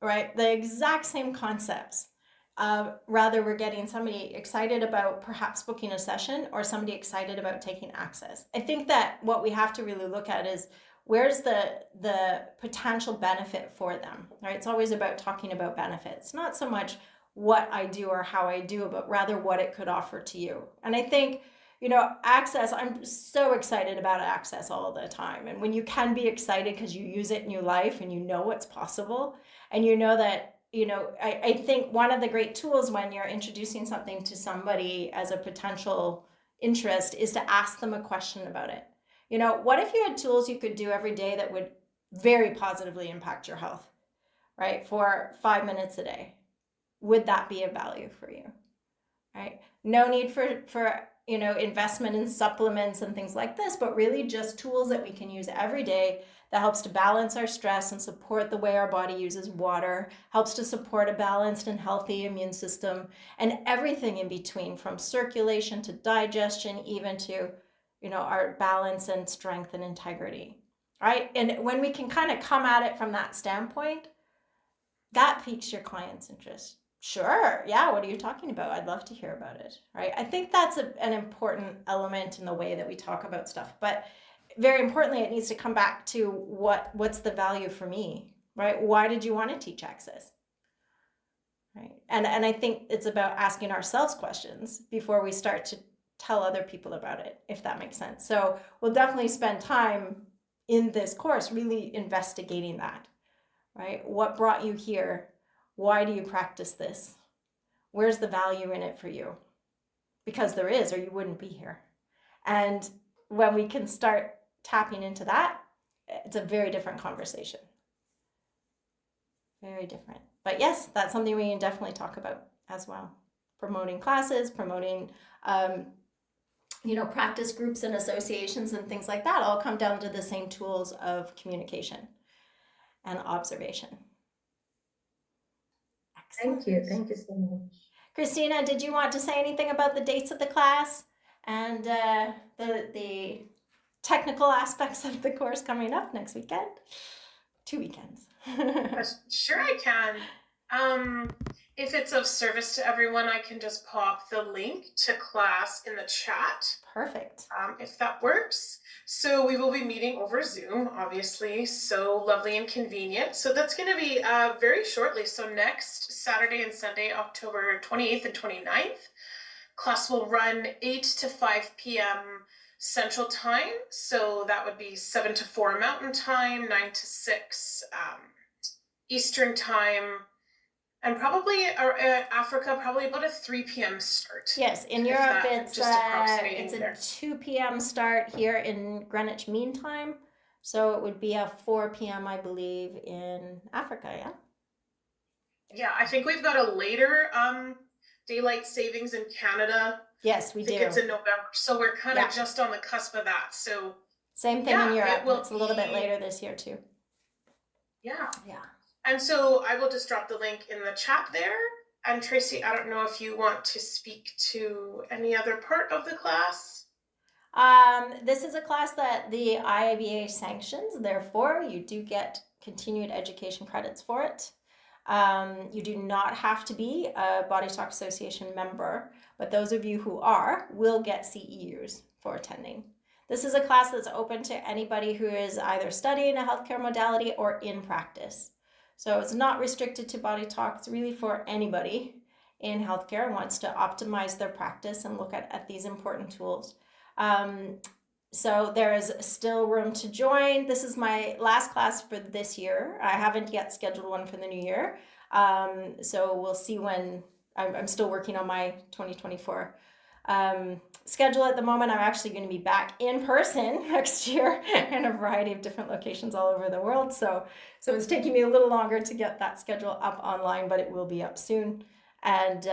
right? The exact same concepts. Rather, we're getting somebody excited about perhaps booking a session or somebody excited about taking access. I think that what we have to really look at is where's the potential benefit for them, right? It's always about talking about benefits, not so much what I do or how I do it, but rather what it could offer to you. And I think, access, I'm so excited about access all the time. And when you can be excited because you use it in your life and you know what's possible and you know that, I think one of the great tools when you're introducing something to somebody as a potential interest is to ask them a question about it. What if you had tools you could do every day that would very positively impact your health, right? For 5 minutes a day. Would that be of value for you? Right? No need for investment in supplements and things like this, but really just tools that we can use every day that helps to balance our stress and support the way our body uses water, helps to support a balanced and healthy immune system, and everything in between, from circulation to digestion, even to our balance and strength and integrity, right? And when we can kind of come at it from that standpoint, that piques your client's interest. Sure, yeah, what are you talking about? I'd love to hear about it, right? I think that's an important element in the way that we talk about stuff. But very importantly, it needs to come back to what's the value for me, right? Why did you want to teach access? Right? And I think it's about asking ourselves questions before we start to tell other people about it, if that makes sense. So we'll definitely spend time in this course really investigating that, right? What brought you here? Why do you practice this? Where's the value in it for you? Because there is, or you wouldn't be here. And when we can start tapping into that, it's a very different conversation. Very different. But yes, that's something we can definitely talk about as well. Promoting classes, promoting practice groups and associations and things like that all come down to the same tools of communication and observation. Thank you so much. Christina, did you want to say anything about the dates of the class and the technical aspects of the course coming up next weekend? 2 weekends. Sure, I can. If it's of service to everyone, I can just pop the link to class in the chat. Perfect. If that works. So we will be meeting over Zoom, obviously, so lovely and convenient. So that's going to be very shortly. So next Saturday and Sunday, October 28th and 29th, class will run 8 to 5 p.m. Central Time. So that would be 7 to 4 Mountain Time, 9 to 6 Eastern Time, and probably Africa, probably about a 3 p.m. start. Yes, in Europe it's just approximating it's a there. 2 p.m. start here in Greenwich Mean Time. So it would be a 4 p.m. I believe in Africa, yeah? Yeah, I think we've got a later daylight savings in Canada. Yes, we I think do. it's in November. So we're kind of just on the cusp of that. So same thing in Europe. It's a little bit be later this year too. Yeah. Yeah. And so I will just drop the link in the chat there. And Tracy, I don't know if you want to speak to any other part of the class. This is a class that the IABA sanctions, therefore you do get continued education credits for it. You do not have to be a Body Talk Association member, but those of you who are will get CEUs for attending. This is a class that's open to anybody who is either studying a healthcare modality or in practice. So it's not restricted to Body Talk. It's really for anybody in healthcare who wants to optimize their practice and look at these important tools. So there is still room to join. This is my last class for this year. I haven't yet scheduled one for the new year. So we'll see when. I'm still working on my 2024 schedule at the moment. I'm actually going to be back in person next year in a variety of different locations all over the world. So it's taking me a little longer to get that schedule up online, but it will be up soon. And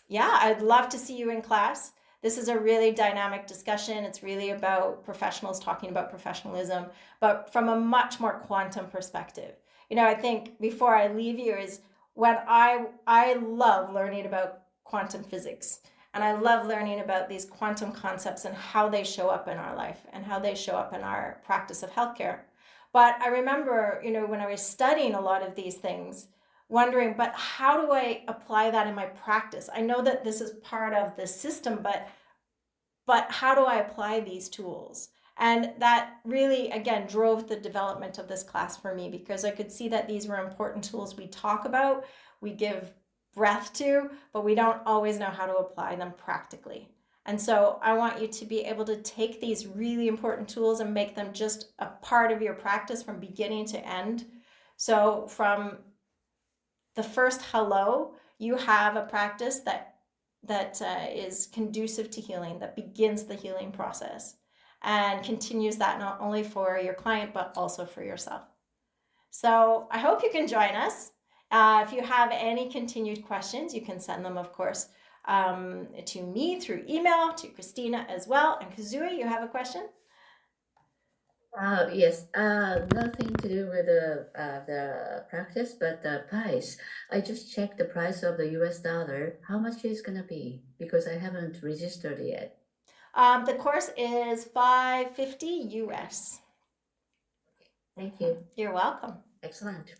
yeah, I'd love to see you in class. This is a really dynamic discussion. It's really about professionals talking about professionalism, but from a much more quantum perspective. You know, I think before I leave you is when I love learning about quantum physics, and I love learning about these quantum concepts and how they show up in our life and how they show up in our practice of healthcare. But I remember, you know, when I was studying a lot of these things, wondering, but how do I apply that in my practice? I know that this is part of the system, but how do I apply these tools? And that really, again, drove the development of this class for me, because I could see that these were important tools we talk about, we give breath to, but we don't always know how to apply them practically. And so I want you to be able to take these really important tools and make them just a part of your practice from beginning to end. So from the first hello, you have a practice that is conducive to healing, that begins the healing process and continues that not only for your client, but also for yourself. So I hope you can join us. If you have any continued questions, you can send them, of course, to me through email, to Christina as well. And Kazui, you have a question? Yes, nothing to do with the practice, but the price. I just checked the price of the US dollar. How much is gonna be? Because I haven't registered yet. The course is $550 US. Thank you. You're welcome. Excellent.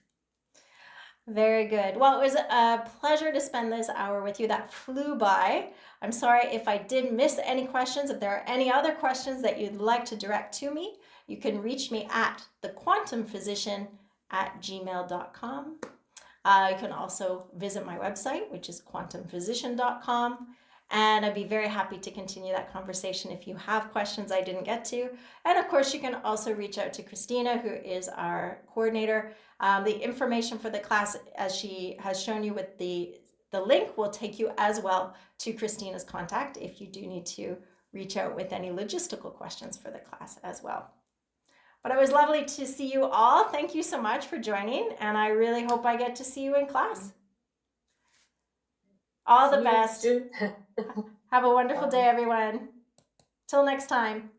Very good. Well, it was a pleasure to spend this hour with you. That flew by. I'm sorry if I did miss any questions. If there are any other questions that you'd like to direct to me, you can reach me at thequantumphysician@gmail.com. You can also visit my website, which is quantumphysician.com. And I'd be very happy to continue that conversation if you have questions I didn't get to. And of course, you can also reach out to Christina, who is our coordinator. The information for the class, as she has shown you with the link, will take you as well to Christina's contact if you do need to reach out with any logistical questions for the class as well. But it was lovely to see you all. Thank you so much for joining, and I really hope I get to see you in class. All the best. Have a wonderful day, everyone. Till next time.